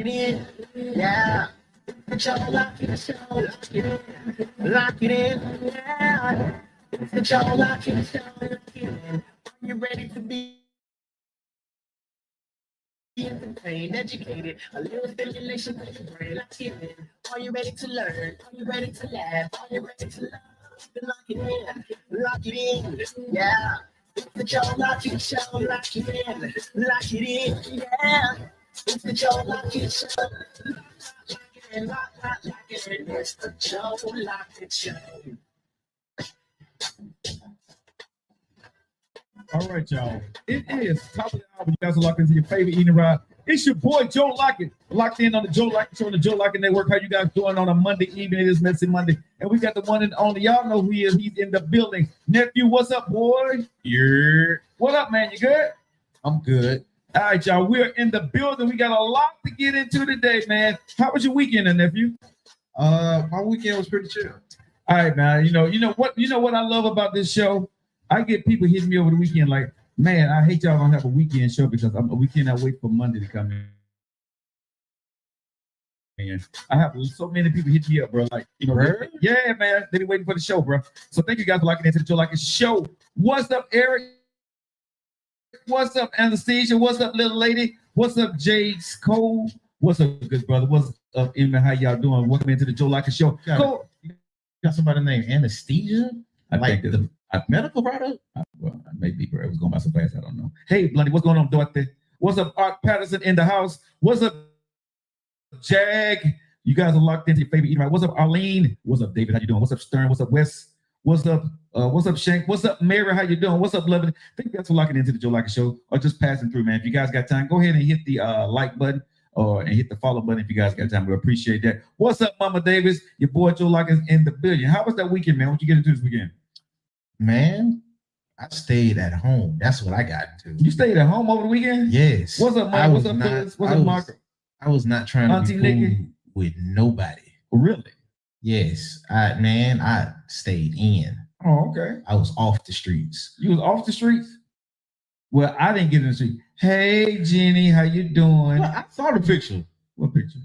it in, yeah. Joe Lockett Show, lock it in, yeah. The Joe Lockett Show, lock it in. Are you ready to be entertained, educated? A little stimulation for your brain, lock it in. Are you ready to learn? Are you ready to laugh? Are you ready to love? Lock it in, lock it in, yeah. It's the Joe Lockett Show, lock it in, yeah. It's the Joe Lockett Show. Lock it in. It's the Joe Lockett Show. All right, y'all. It is top of the hour. You guys are locked into your favorite eating ride. It's your boy Joe Lockett, locked in on the Joe Lockett Show on the Joe Lockett Network. How you guys doing on a Monday evening? It is Messy Monday, and we got the one and only. Y'all know who he is. He's in the building. Nephew, what's up, boy? Yeah. What up, man? You good? I'm good. All right, y'all. We're in the building. We got a lot to get into today, man. How was your weekend, nephew? My weekend was pretty chill. All right, man. You know what I love about this show? I get people hitting me over the weekend like, man, I hate y'all gonna have a weekend show because we cannot wait for Monday to come in. And I have so many people hit me up, bro. Like, yeah, man, they be waiting for the show, bro. So thank you guys for locking into the Joe Lockett Show. What's up, Eric? What's up, Anastasia? What's up, little lady? What's up, Jace Cole? What's up, good brother? What's up, Emma? How y'all doing? Welcome into the Joe Lockett Show. Got somebody named Anastasia? I like think the medical product? Well, maybe, bro. It was going by so fast. I don't know. Hey, Blondie, what's going on, Dorothy? What's up, Art Patterson in the house? What's up, Jag? You guys are locked into your favorite eating right. What's up, Arlene? What's up, David? How you doing? What's up, Stern? What's up, Wes? What's up? What's up, Shank? What's up, Mary? How you doing? What's up, Lovely? Thank you guys for locking into the Joe Lockett Show or just passing through, man. If you guys got time, go ahead and hit the like button and hit the follow button if you guys got time. We appreciate that. What's up, Mama Davis? Your boy Joe Lockett in the building. How was that weekend, man? What you get into this weekend? Man, I stayed at home. That's what I got into. You stayed at home over the weekend? Yes. What's up, Mike? What's up, Phyllis? What's up, Mark? I was not trying to Auntie be Nikki? fooled with nobody. Really? Yes. I stayed in. Oh, okay. I was off the streets. You was off the streets? Well, I didn't get in the street. Hey, Jenny, how you doing? Well, I saw the picture. What picture?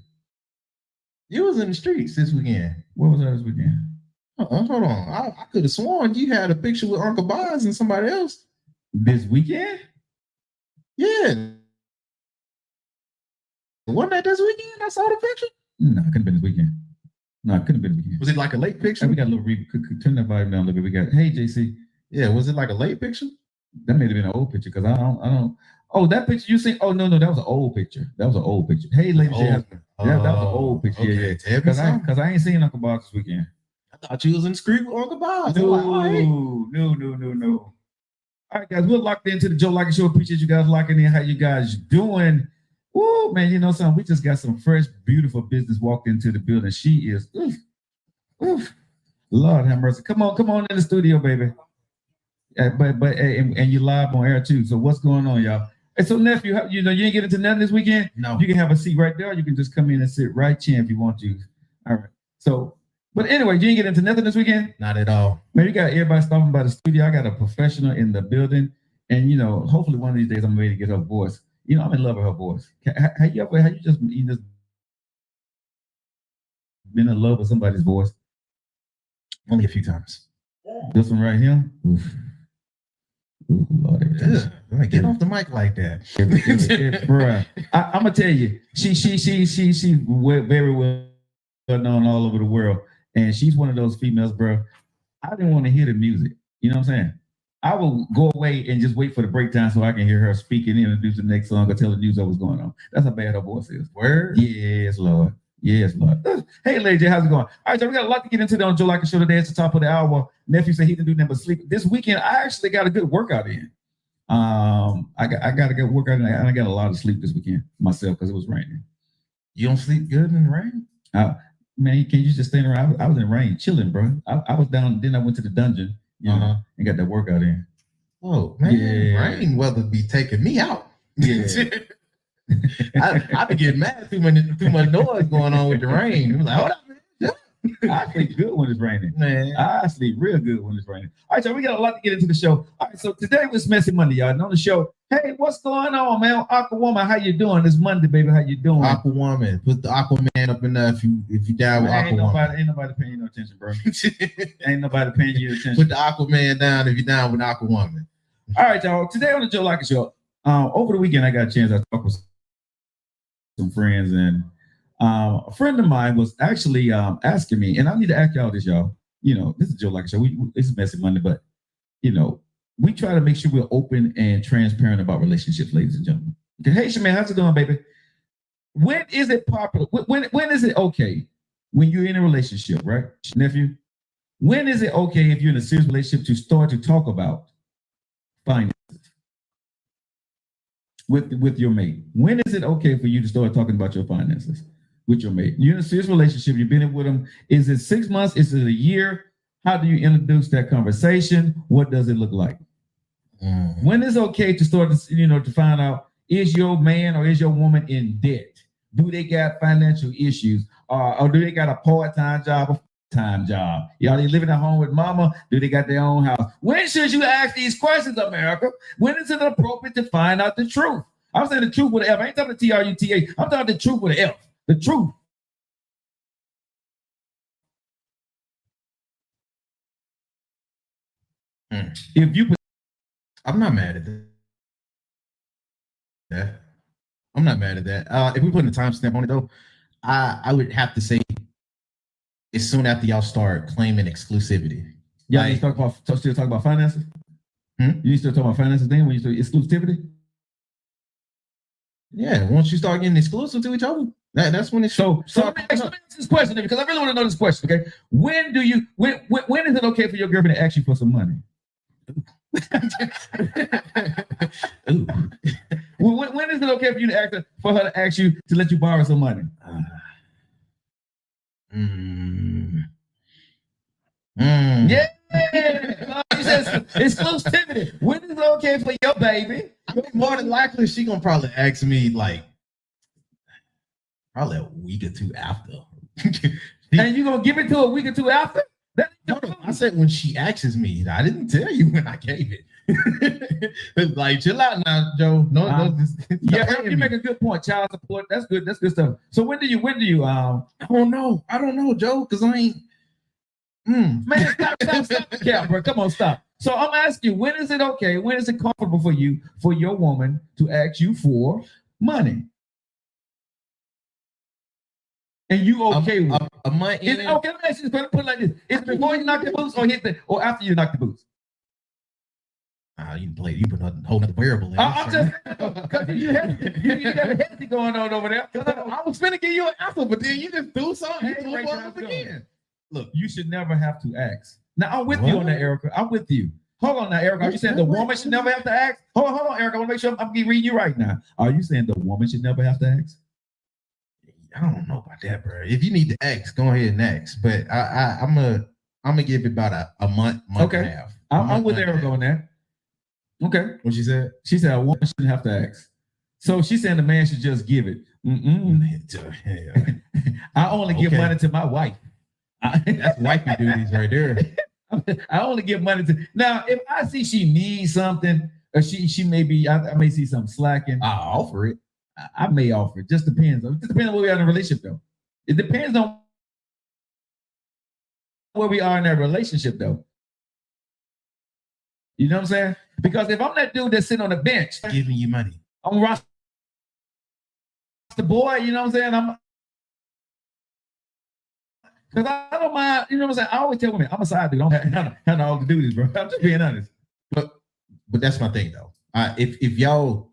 You was in the streets this weekend. What was that this weekend? Hold on. I could have sworn you had a picture with Uncle Boz and somebody else. This weekend? Yeah. Wasn't that this weekend? I saw the picture. No, it couldn't have been this weekend. No, it couldn't have been this weekend. Was it like a late picture? Hey, we got a little turn that volume down a little bit. We got, hey, JC. Yeah, was it like a late picture? That may have been an old picture because I don't. Oh, that picture you seen? Oh, no, that was an old picture. That was an old picture. Hey, ladies and gentlemen. That was an old picture. Okay. Yeah. Because I ain't seen Uncle Boz this weekend. I thought you was in the street with Uncle Boz. No. All right, guys, we're locked into the Joe Lockett Show. Appreciate you guys locking in. How you guys doing? Woo, man, you know something? We just got some fresh, beautiful business walked into the building. She is, Lord have mercy. Come on in the studio, baby. And you're live on air too. So what's going on, y'all? And so, nephew, you ain't get into nothing this weekend? No. You can have a seat right there. Or you can just come in and sit right here if you want to. All right. So, but anyway, you ain't get into nothing this weekend? Not at all. Man, you got everybody stopping by the studio. I got a professional in the building. And, hopefully one of these days I'm ready to get her voice. I'm in love with her voice. Have you just been in love with somebody's voice? Only a few times. This one right here? Oof. Ooh, Lord, get off the mic like that. Bruh, I'm gonna tell you, she's very well known all over the world, and she's one of those females, bro. I didn't want to hear the music. You know what I'm saying? I will go away and just wait for the breakdown so I can hear her speak and introduce the next song or tell the news what's going on. That's how bad her voice is. Word? Yes, Lord. Yes, Lord. Hey, Lady J, how's it going? All right, so we got a lot to get into on Joe Lockett Show today. It's the top of the hour. Nephew said he didn't do nothing but sleep. This weekend, I actually got a good workout in. I got a good workout in, and I got a lot of sleep this weekend myself because it was raining. You don't sleep good in the rain? Man, can you just stand around? I was in the rain, chilling, bro. I was down, then I went to the dungeon, and got that workout in. Oh, man. Yeah. Rain weather be taking me out. Yeah. I be getting mad too much noise going on with the rain. I'm like, hold up, man. I sleep good when it's raining. Man. I sleep real good when it's raining. All right, so we got a lot to get into the show. All right, so today was Messy Monday, y'all. And on the show, hey, what's going on, man? Aqua Woman, how you doing? It's Monday, baby. How you doing? Aqua Woman. Put the Aquaman up in there if you down with Aqua Woman. Ain't nobody paying you no attention, bro. Ain't nobody paying you attention. Put the Aquaman down if you're down with Aqua Woman. All right, y'all. Today on the Joe Lockett Show, over the weekend, I got a chance to talk with some friends, and a friend of mine was actually asking me, and I need to ask y'all this, y'all. You know, this is Joe Lockett Show. This is Messy Monday, but you know, we try to make sure we're open and transparent about relationships, ladies and gentlemen. Okay, hey, Shaman, how's it going, baby? When is it popular? When is it okay when you're in a relationship, right, nephew? When is it okay if you're in a serious relationship to start to talk about finances with your mate? When is it okay for you to start talking about your finances with your mate? You're in a serious relationship. You've been in with them. Is it 6 months? Is it a year? How do you introduce that conversation? What does it look like? Mm. When is it okay to start to find out, is your man or is your woman in debt? Do they got financial issues? Or do they got a part-time job or full-time job? Y'all, they living at home with mama? Do they got their own house? When should you ask these questions, America? When is it appropriate to find out the truth? I'm saying the truth with an F. I ain't talking Truth. I'm talking the truth with an F. The truth. If you, I'm not mad at that. I'm not mad at that. If we put a timestamp on it, though, I would have to say it's soon after y'all start claiming exclusivity. Y'all need to still talk about finances? You need to still talk about finances then when you say exclusivity? Yeah, once you start getting exclusive to each other, that's when it's so let me ask this question, because I really want to know this question. Okay, when is it okay for your girlfriend to ask you for some money? Ooh. When is it okay for you for her to ask you to let you borrow some money? Yeah. You said exclusivity. When is it okay for your baby? I mean, more than likely, she gonna probably ask me like probably a week or two after. And you gonna give it to her a week or two after? No, I said when she asks me. I didn't tell you when I gave it. Like, chill out now, Joe. Yeah, you make a good point. Child support. That's good. That's good stuff. So when do you? I don't know, Joe, because I ain't. Man, stop the cap, bro. Come on, stop. So I'm asking you, when is it okay? When is it comfortable for you, for your woman to ask you for money? And you okay with it? A month in? Okay, let me ask you this. Put it like this. Is it before you knock the boots or after you knock the boots? You put a whole nother variable in. I'm just because you got a hesitancy going on over there. I was finna give you an answer, but then you just do something. Again. Look, you should never have to ask. Now I'm with you on that, Erica. I'm with you. Hold on now, Erica. Are you saying the woman should never have to ask? Hold on, Erica. I want to make sure I'm reading you right now. Are you saying the woman should never have to ask? I don't know about that, bro. If you need to ask, go ahead and ask. But I'm gonna give it about a month and a half. I'm with Erica on that. Okay. What she said? She said a woman shouldn't have to ask. So she's saying the man should just give it. I only give money to my wife. That's wifey duties right there. I only give money to. Now, if I see she needs something, or she may be, I may see something slacking. I'll offer it. I may offer it. Just depends. It just depends on where we are in a relationship, though. It depends on where we are in that relationship, though. You know what I'm saying? Because if I'm that dude that's sitting on the bench giving you money, I'm roster boy. You know what I'm saying? Because I don't mind. You know what I'm saying? I always tell women I'm a side dude. I don't have all the duties, bro. I'm just being honest. But that's my thing, though. If y'all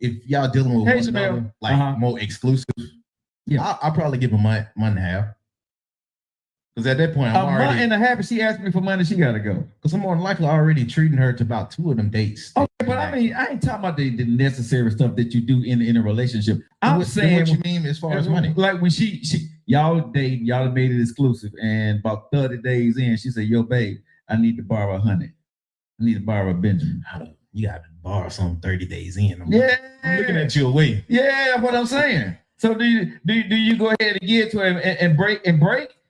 dealing with one another, like more exclusive, I'll probably give a month and a half. Because at that point, I'm already, month and a half. If she asked me for money, she gotta go. Because I'm more than likely already treating her to about 2 of them dates. Okay, but I mean, I ain't talking about the necessary stuff that you do in a relationship. I'm saying what you mean as far as money. Like when y'all date, y'all made it exclusive, and about 30 days in, she said, "Yo, babe, I need to borrow $100. I need to borrow a Benjamin." You got to borrow something 30 days in. I'm looking at you away. Yeah, that's what I'm saying. So do you go ahead and give it to her and break?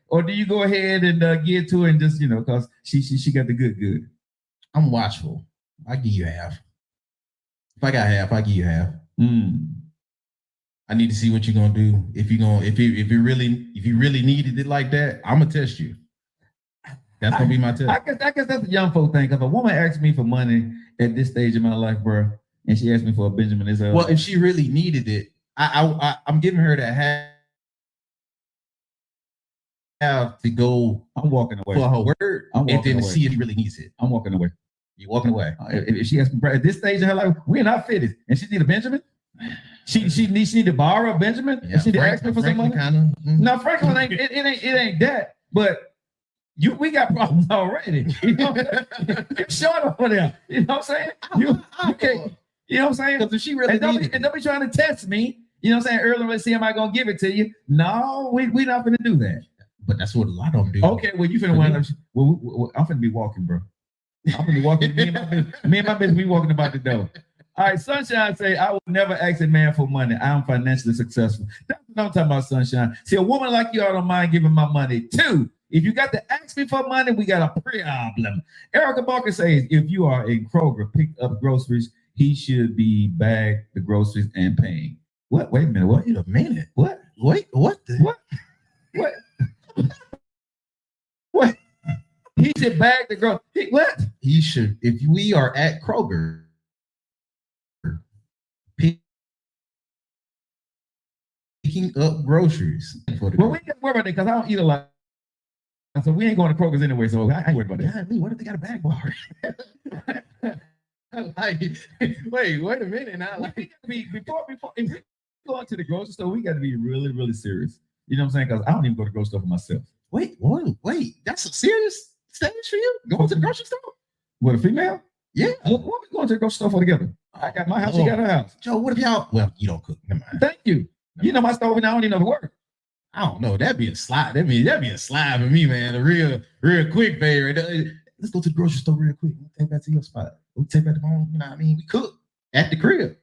or do you go ahead and get to her and just because she got the good? I'm watchful. I give you half. If I got half, I give you half. I need to see what you're gonna do. If you really needed it like that, I'm gonna test you. That's gonna be my test. I guess that's a young folk thing. Because if a woman asks me for money at this stage of my life, bro, and she asked me for a Benjamin, well, if she really needed it, I'm giving her that have to go. I'm walking away for her word, and then to see if she really needs it. I'm walking away. You're walking away. If she asks me at this stage of her life, we're not fitted, and she need a Benjamin. She need to borrow a Benjamin. Yeah, she need to ask me for some money. No, Franklin ain't. It ain't that. But we got problems already. You're short over there. You know what I'm saying? You can't. You know what I'm saying? Because if she really don't be trying to test me. You know what I'm saying? Earlier, let's see, am I gonna give it to you? No, we not gonna do that. But that's what a lot of them do. Okay, well, you finna wind up. Well, I'm finna be walking, bro. I'm finna be walking. Me and my business be walking about the door. All right, Sunshine say, I will never ask a man for money. I am financially successful. That's what I'm talking about, Sunshine. See, a woman like you, I don't mind giving my money too. If you got to ask me for money, we got a problem. Erica Barker says, if you are in Kroger, pick up groceries, he should be bagged the groceries and paying. What? Wait a minute. What? Wait a minute. What? Wait, what? What? What? What? He should bag the groceries. What? He should. If we are at Kroger, picking up groceries. Well, we ain't got to worry about that because I don't eat a lot. So we ain't going to Kroger's anyway, so I ain't worried about that. What if they got a bag bar? Wait a minute now. Like, before if we go into the grocery store, we got to be really, really serious. You know what I'm saying? Because I don't even go to the grocery store for myself. Wait, that's a serious stage for you? Going to the grocery store? With a female? Yeah. What we going to the grocery store for together? I got my house, you got her house. Joe, what if y'all? Well, you don't cook. Never mind. Thank you. You know my stove and I don't even know the work. I don't know. That'd be a slide. That'd be a slide for me, man. A real quick favor. Let's go to the grocery store real quick. We'll take back to your spot. We'll take back the home. You know what I mean? We cook at the crib.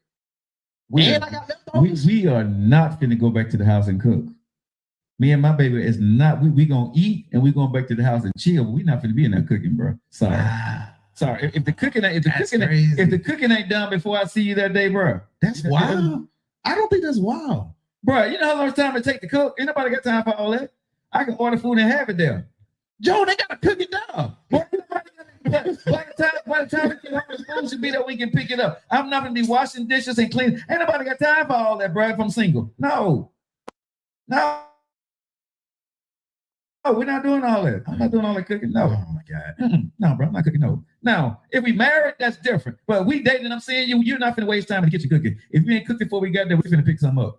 I got leftovers. We are not finna go back to the house and cook. Me and my baby is not. We gonna eat and we going back to the house and chill. But we not finna be in there cooking, bro. Sorry. Sorry. If the cooking ain't done before I see you that day, bro. That's wild. I don't think that's wild. Bro, you know how long time it take to cook? Ain't nobody got time for all that. I can order food and have it there. Joe, they gotta cook it down. By the time we get home, the food should be that we can pick it up. I'm not gonna be washing dishes and cleaning. Ain't nobody got time for all that, bro, if I'm single. No, we're not doing all that. I'm not doing all that cooking. No. Oh my God. No, bro, I'm not cooking. No. Now, if we married, that's different. But we dating, I'm saying you're not finna waste time in the kitchen cooking. If you ain't cooked before we got there, we're finna pick something up.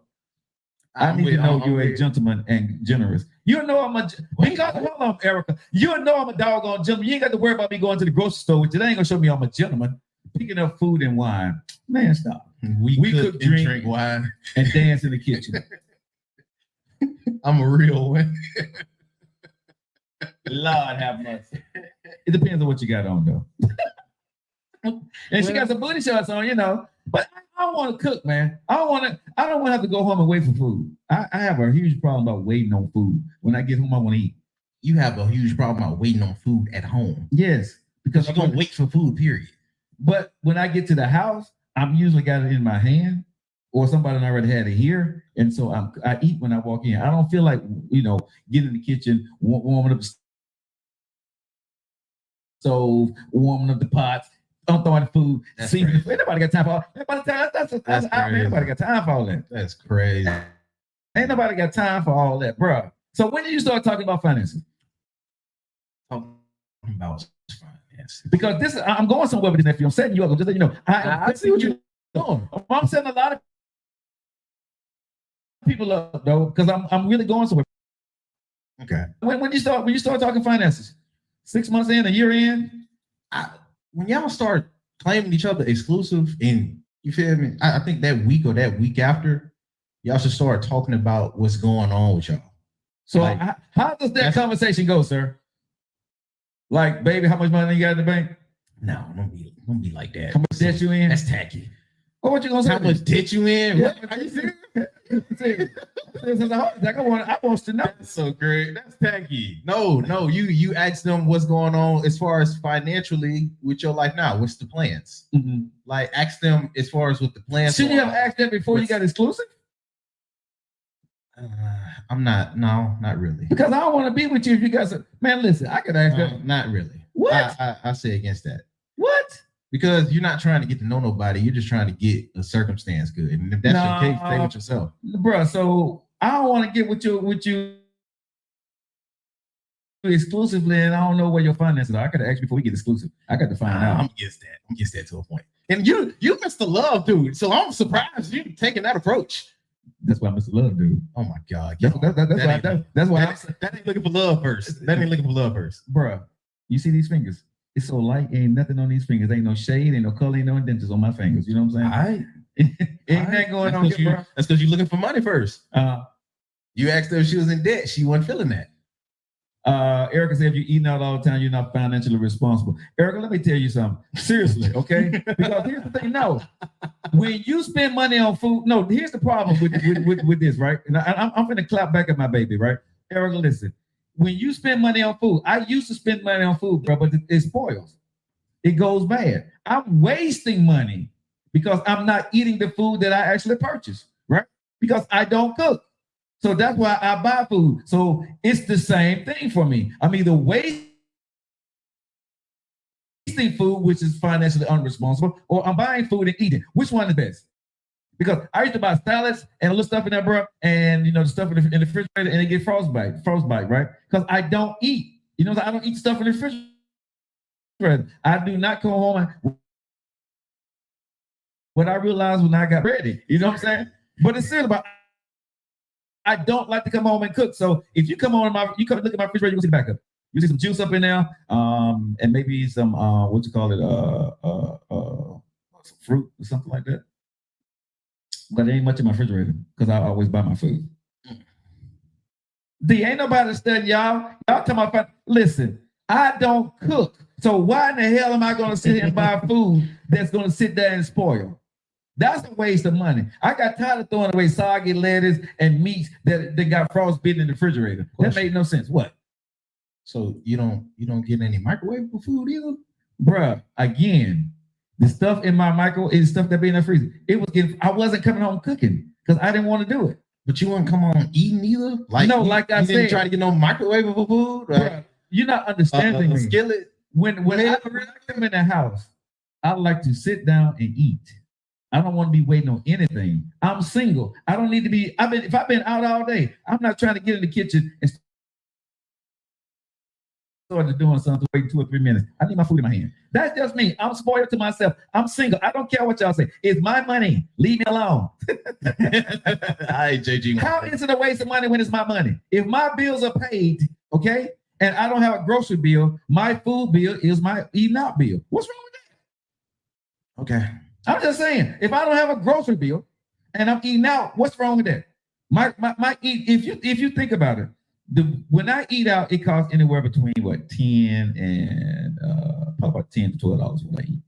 I need to know you're a gentleman and generous. You know I'm hold on, Erica. You know I'm a doggone gentleman. You ain't got to worry about me going to the grocery store, which ain't gonna show me I'm a gentleman. Picking up food and wine. Man, stop. We cook, drink wine, and dance in the kitchen. I'm a real one. Lord have mercy. It depends on what you got on though. And she got some booty shots on, you know. But I don't want to cook, man. I don't want to have to go home and wait for food. I have a huge problem about waiting on food. When I get home, I want to eat. You have a huge problem about waiting on food at home. Yes, because you're gonna wait for food, period. But when I get to the house, I'm usually got it in my hand, or somebody already had it here, and so I eat when I walk in. I don't feel like getting in the kitchen, warming up the stove, warming up the pots. I'm throwing food. See, ain't nobody got time for all that. Ain't nobody got time for all that. That's crazy. Ain't nobody got time for all that, bro. So when did you start talking about finances? Talking about finances. Because I'm going somewhere with this nephew. I'm setting you up. Just so you know, I see what you're doing. I'm setting a lot of people up though, because I'm really going somewhere. Okay. When you start talking finances, 6 months in, a year in. When y'all start claiming each other exclusive, and you feel me, I think that week or that week after, y'all should start talking about what's going on with y'all. So like, how does that conversation go, sir? Like, baby, how much money you got in the bank? No, don't be like that. How much debt you in? That's tacky. Well, what you gonna say? How much debt you in? Yeah. Are you serious? This is a heart attack. I want to know. That's so great. That's tacky. No, you ask them what's going on as far as financially with your life now. What's the plans? Mm-hmm. Like, ask them as far as what the plans. Should you have asked them before you got exclusive? I'm not. No, not really. Because I don't want to be with you if you got some. Man, listen, I could ask them. Not really. What? I say against that. What? Because you're not trying to get to know nobody. You're just trying to get a circumstance good. And if that's your case, stay with yourself. Bro, so I don't want to get with you exclusively, and I don't know where your finances are. I got to ask before we get exclusive. I got to find out. I'm against that to a point. And you missed the love, dude. So I'm surprised you taking that approach. That's why I missed the love, dude. Oh my God. That's why that ain't looking for love first. That ain't looking for love first. Bro, you see these fingers? It's so light, ain't nothing on these fingers. Ain't no shade, ain't no color, ain't no indentures on my fingers. You know what I'm saying? Ain't that going on here, bro? That's because you're looking for money first. You asked her if she was in debt. She wasn't feeling that. Erica said if you're eating out all the time, you're not financially responsible. Erica, let me tell you something. Seriously, okay? Because here's the thing. No, when you spend money on food, no, here's the problem with this, right? And I'm going to clap back at my baby, right? Erica, listen. When you spend money on food, I used to spend money on food, bro, but it spoils. It goes bad. I'm wasting money because I'm not eating the food that I actually purchase, right? Because I don't cook. So that's why I buy food. So it's the same thing for me. I'm either wasting food, which is financially unresponsible, or I'm buying food and eating. Which one is best? Because I used to buy salads and a little stuff in there, bro, and the stuff in the refrigerator, and it get frostbite, right? Because I don't eat. I don't eat stuff in the refrigerator. I do not come home. What I realized when I got ready, you know what I'm saying? But it's serious about. I don't like to come home and cook. So if you come home you come look at my refrigerator, you can see the backup. You see some juice up in there, and maybe some some fruit or something like that. But there ain't much in my refrigerator because I always buy my food. Ain't nobody studying y'all. Y'all talking about listen, I don't cook. So why in the hell am I gonna sit here and buy food that's gonna sit there and spoil? That's a waste of money. I got tired of throwing away soggy lettuce and meats that got frostbitten in the refrigerator. That made no sense. What? So you don't get any microwavable food either? Bruh, again, the stuff in my microwave is stuff that be in the freezer. I wasn't coming home cooking because I didn't want to do it. But you wouldn't come home eating either? Like I said, didn't try to get no microwavable food? Bruh, you're not understanding me. Skillet. When I come in the house, I like to sit down and eat. I don't want to be waiting on anything. I'm single. I don't need to be. If I've been out all day, I'm not trying to get in the kitchen and start doing something, waiting 2 or 3 minutes. I need my food in my hand. That's just me. I'm spoiled to myself. I'm single. I don't care what y'all say. It's my money. Leave me alone. Hi, JG. How is it a waste of money when it's my money? If my bills are paid, okay, and I don't have a grocery bill, my food bill is my eating out bill. What's wrong with that? Okay. I'm just saying, if I don't have a grocery bill and I'm eating out, what's wrong with that? My if you think about it, when I eat out, it costs anywhere between what $10 and probably about $10 to $12 when I eat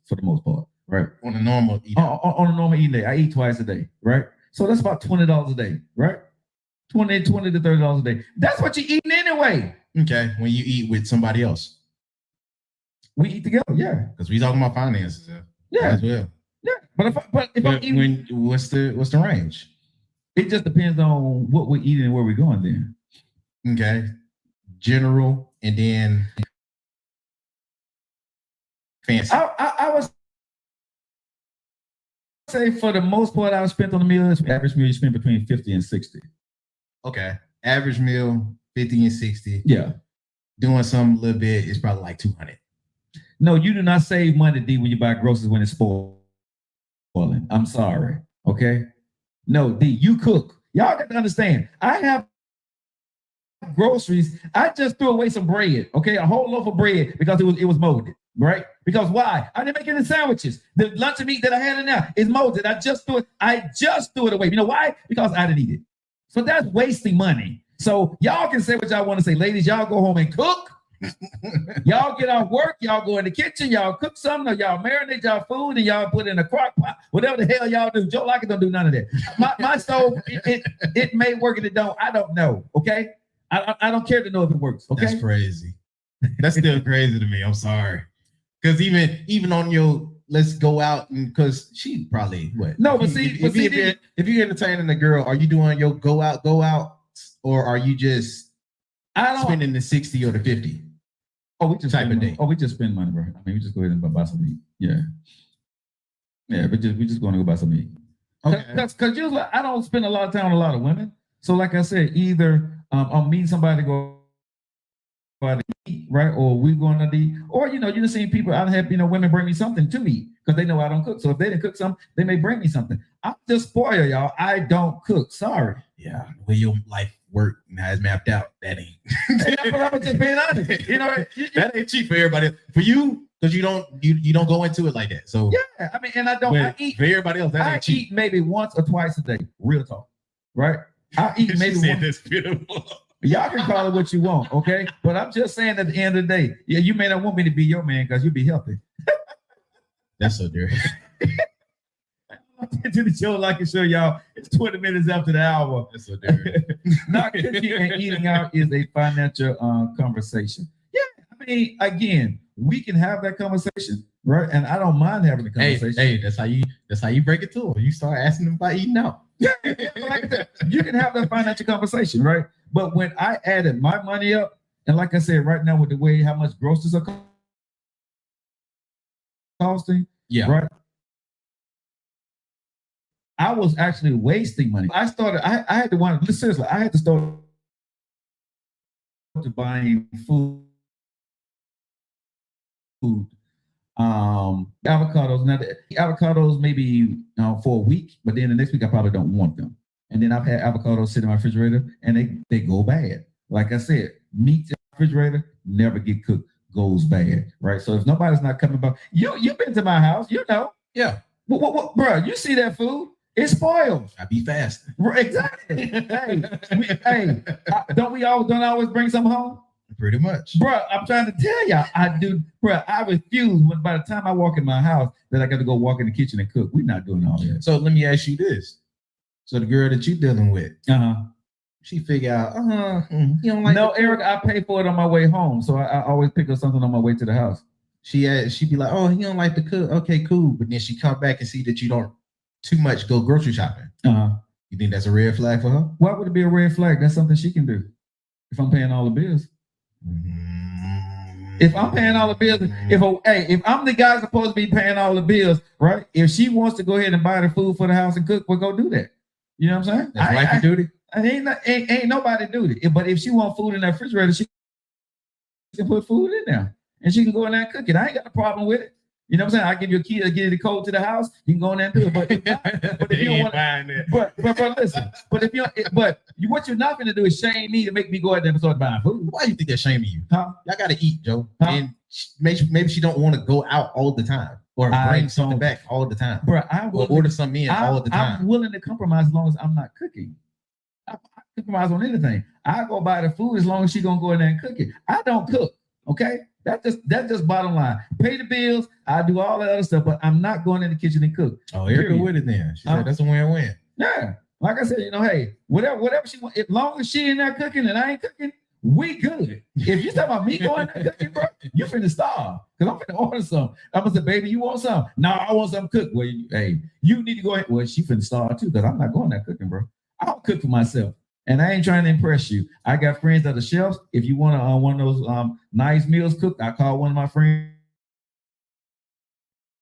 for the most part, right? On a normal eating on a normal eating day, I eat twice a day, right? So that's about $20 a day, right? $20 to $30 a day. That's what you're eating anyway. Okay, when you eat with somebody else, we eat together, yeah. Because we talking about finances. Yeah, as well. Yeah, but if I'm eating, what's the range? It just depends on what we're eating and where we're going. Then, okay, general, and then fancy. I would say for the most part, I spent on the meal. Average meal you spend between 50 and 60. Okay, average meal 50 and 60. Yeah, doing something a little bit is probably like 200. No, you do not save money, D, when you buy groceries when it's spoiling. I'm sorry. Okay. No, D, you cook. Y'all got to understand. I have groceries. I just threw away some bread. Okay, a whole loaf of bread because it was molded. Right? Because why? I didn't make any sandwiches. The lunch meat that I had in there is molded. I just threw it away. You know why? Because I didn't eat it. So that's wasting money. So y'all can say what y'all want to say, ladies. Y'all go home and cook. Y'all get off work, y'all go in the kitchen, y'all cook something, or y'all marinate y'all food, and y'all put it in a crock pot. Whatever the hell y'all do. Joe Lockett don't do none of that. My stove, it may work and it don't. I don't know. Okay, I don't care to know if it works. Okay, that's crazy. That's still crazy to me. I'm sorry, because even on your let's go out, and because she probably what? No, if you're entertaining a girl, are you doing your go out, or are you just spending the 60 or the 50? Oh, we just type of day. Oh, we just spend money, bro. I mean, we just go ahead and buy some meat. Yeah, we just going to go buy some meat. Okay, because usually I don't spend a lot of time with a lot of women. So, like I said, either I'm meeting somebody to go out to eat, right, or we going to eat, or you just seen people. I have women bring me something to eat because they know I don't cook. So if they didn't cook something, they may bring me something. I'm just spoiled, y'all. I don't cook. Sorry. Yeah, the way your life work has mapped out, that ain't. I'm just being honest. That ain't cheap for everybody. For you, because you don't go into it like that. So yeah, I mean, and I don't. I eat for everybody else. That ain't cheap. I eat maybe once or twice a day. Real talk, right? I eat maybe once. That's beautiful. Y'all can call it what you want, okay? But I'm just saying at the end of the day, yeah, you may not want me to be your man because you'll be healthy. That's so dirty. To the Joe Lockett Show, y'all. It's 20 minutes after the hour. That's so dirty. Not cooking and eating out is a financial conversation. Yeah, I mean, again, we can have that conversation, right? And I don't mind having the conversation. Hey, that's how you break it to them. You start asking them about eating out. Yeah, like that. You can have that financial conversation, right? But when I added my money up, and like I said, right now with the way how much groceries are costing, yeah, right? I was actually wasting money. I had to seriously, I had to start buying food. Avocados. Now the avocados maybe for a week, but then the next week I probably don't want them. And then I've had avocados sit in my refrigerator and they go bad. Like I said, meat in the refrigerator never get cooked, goes bad, right? So if nobody's not coming by, you've been to my house, Yeah. What, bro? You see that food? It's spoiled. I be fast. Right, exactly. Don't we always bring some home? Pretty much. Bro, I'm trying to tell y'all, I do, bro. I refuse by the time I walk in my house that I got to go walk in the kitchen and cook. We're not doing all that. So let me ask you this. So the girl that you're dealing with, she figure out, you don't like. No, Eric, I pay for it on my way home. So I always pick up something on my way to the house. She be like, oh, he don't like to cook. Okay, cool. But then she come back and see that you don't too much go grocery shopping. You think that's a red flag for her? Why would it be a red flag? That's something she can do. If I'm paying all the bills. If I'm paying all the bills, if I'm the guy supposed to be paying all the bills, right? If she wants to go ahead and buy the food for the house and cook, we'll go do that. You know what I'm saying? That's wifey duty. Ain't nobody duty. But if she want food in that refrigerator, she can put food in there and she can go in there and cook it. I ain't got a problem with it. You know what I'm saying? I give you a key, I give you the code to the house. You can go in there and do it. But if you don't want but listen. But what you're not going to do is shame me to make me go out there and start buying food. Why you think they're shaming you? Huh? Y'all got to eat, Joe. Huh? And maybe she don't want to go out all the time or bring something back all the time. Bro, or order something in all the time. I'm willing to compromise as long as I'm not cooking. I compromise on anything. I go buy the food as long as she's gonna go in there and cook it. I don't cook. Okay. That's just bottom line. Pay the bills. I do all that other stuff, but I'm not going in the kitchen and cook. Oh, Erica with it then. She said that's a win-win. Yeah. Like I said, hey, whatever she wants, as long as she in there cooking and I ain't cooking, we good. If you talking about me going there cooking, bro, you finna starve. Because I'm finna order something. I'm gonna say, baby, you want something? No, I want something cooked. Well, you need to go ahead. Well, she finna starve too, because I'm not going there cooking, bro. I don't cook for myself. And I ain't trying to impress you. I got friends that are chefs. If you want one of those nice meals cooked, I call one of my friends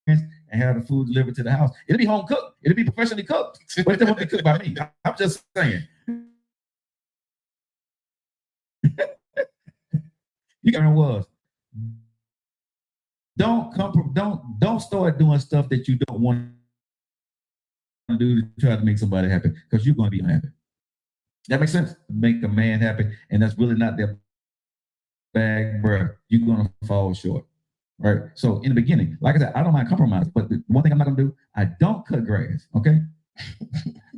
and have the food delivered to the house. It'll be home cooked. It'll be professionally cooked, but it won't be cooked by me. I'm just saying. You got was. Don't start doing stuff that you don't want to do to try to make somebody happy, because you're going to be unhappy. That makes sense. Make a man happy, and that's really not their bag, bro. You're gonna fall short, right? So in the beginning, like I said, I don't mind compromise, but the one thing I'm not gonna do, I don't cut grass. Okay,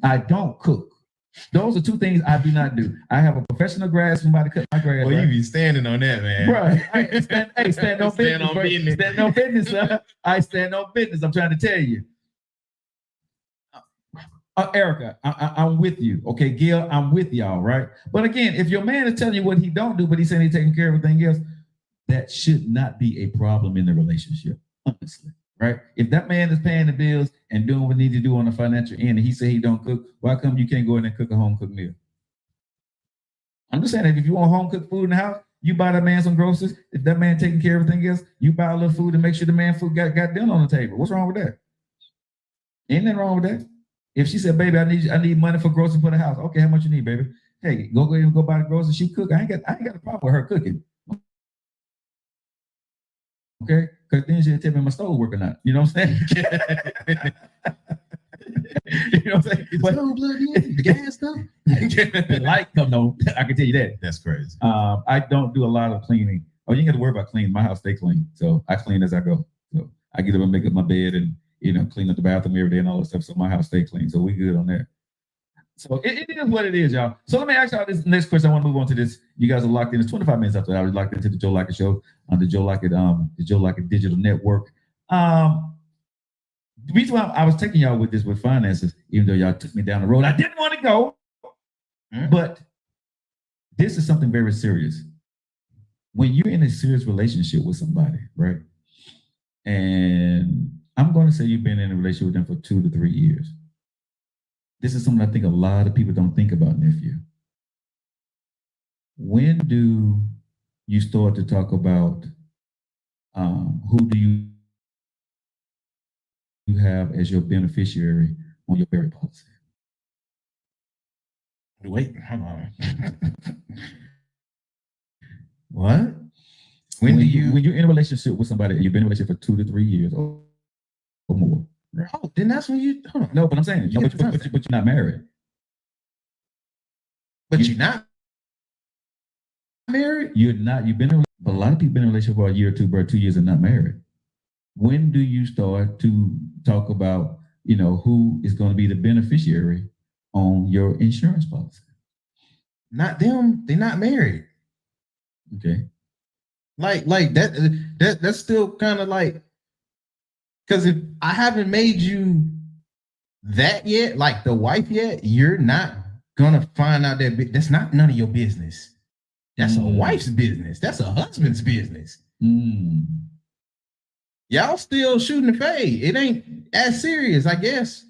I don't cook. Those are two things I do not do. I have a professional grass, somebody cut my grass. Well, you be standing on that, man. Right. Stand on business. Stand on business, son. I stand on business. I'm trying to tell you. Erica, I'm with you. Okay, Gil, I'm with y'all, right? But again, if your man is telling you what he don't do, but he's saying he's taking care of everything else, that should not be a problem in the relationship, honestly, right? If that man is paying the bills and doing what he needs to do on the financial end, and he say he don't cook, why come you can't go in and cook a home cooked meal? I'm just saying, if you want home cooked food in the house, you buy that man some groceries. If that man taking care of everything else, you buy a little food and make sure the man food got dinner on the table. What's wrong with that? Ain't nothing wrong with that. If she said, baby, I need money for groceries for the house. Okay, how much you need, baby? Hey, go ahead and go buy the groceries. She cook. I ain't got a problem with her cooking. Okay, because then she'll tell me my stove working out. You know what I'm saying? You know what I'm saying? The stove blood in, the gas stuff. The light come though. I can tell you that. That's crazy. I don't do a lot of cleaning. Oh, you ain't got to worry about cleaning. My house stay clean, so I clean as I go. So I get up and make up my bed and clean up the bathroom every day and all that stuff. So my house stay clean. So we good on that. So it is what it is, y'all. So let me ask y'all this next question. I want to move on to this. You guys are locked in. It's 25 minutes after I was locked into the Joe Lockett Show on the Joe Lockett Digital Network. The reason why I was taking y'all with this with finances, even though y'all took me down the road I didn't want to go, but this is something very serious. When you're in a serious relationship with somebody, right? And I'm going to say you've been in a relationship with them for 2 to 3 years. This is something I think a lot of people don't think about, nephew. When do you start to talk about who do you have as your beneficiary on your burial policy? Wait, hold on. What? When you're in a relationship with somebody and you've been in a relationship for 2 to 3 years or more? Oh, then that's when you. Hold on. No, but I'm saying, but you're not married. But you're not married. You're not. You've been. But a lot of people been in a relationship for a year or two, bro. 2 years and not married. When do you start to talk about, who is going to be the beneficiary on your insurance policy? Not them. They're not married. Okay. Like that's still kind of like, because if I haven't made you that yet, like the wife yet, you're not gonna find out that that's not none of your business. That's a wife's business. That's a husband's business. Y'all still shooting the fade. It ain't as serious, I guess.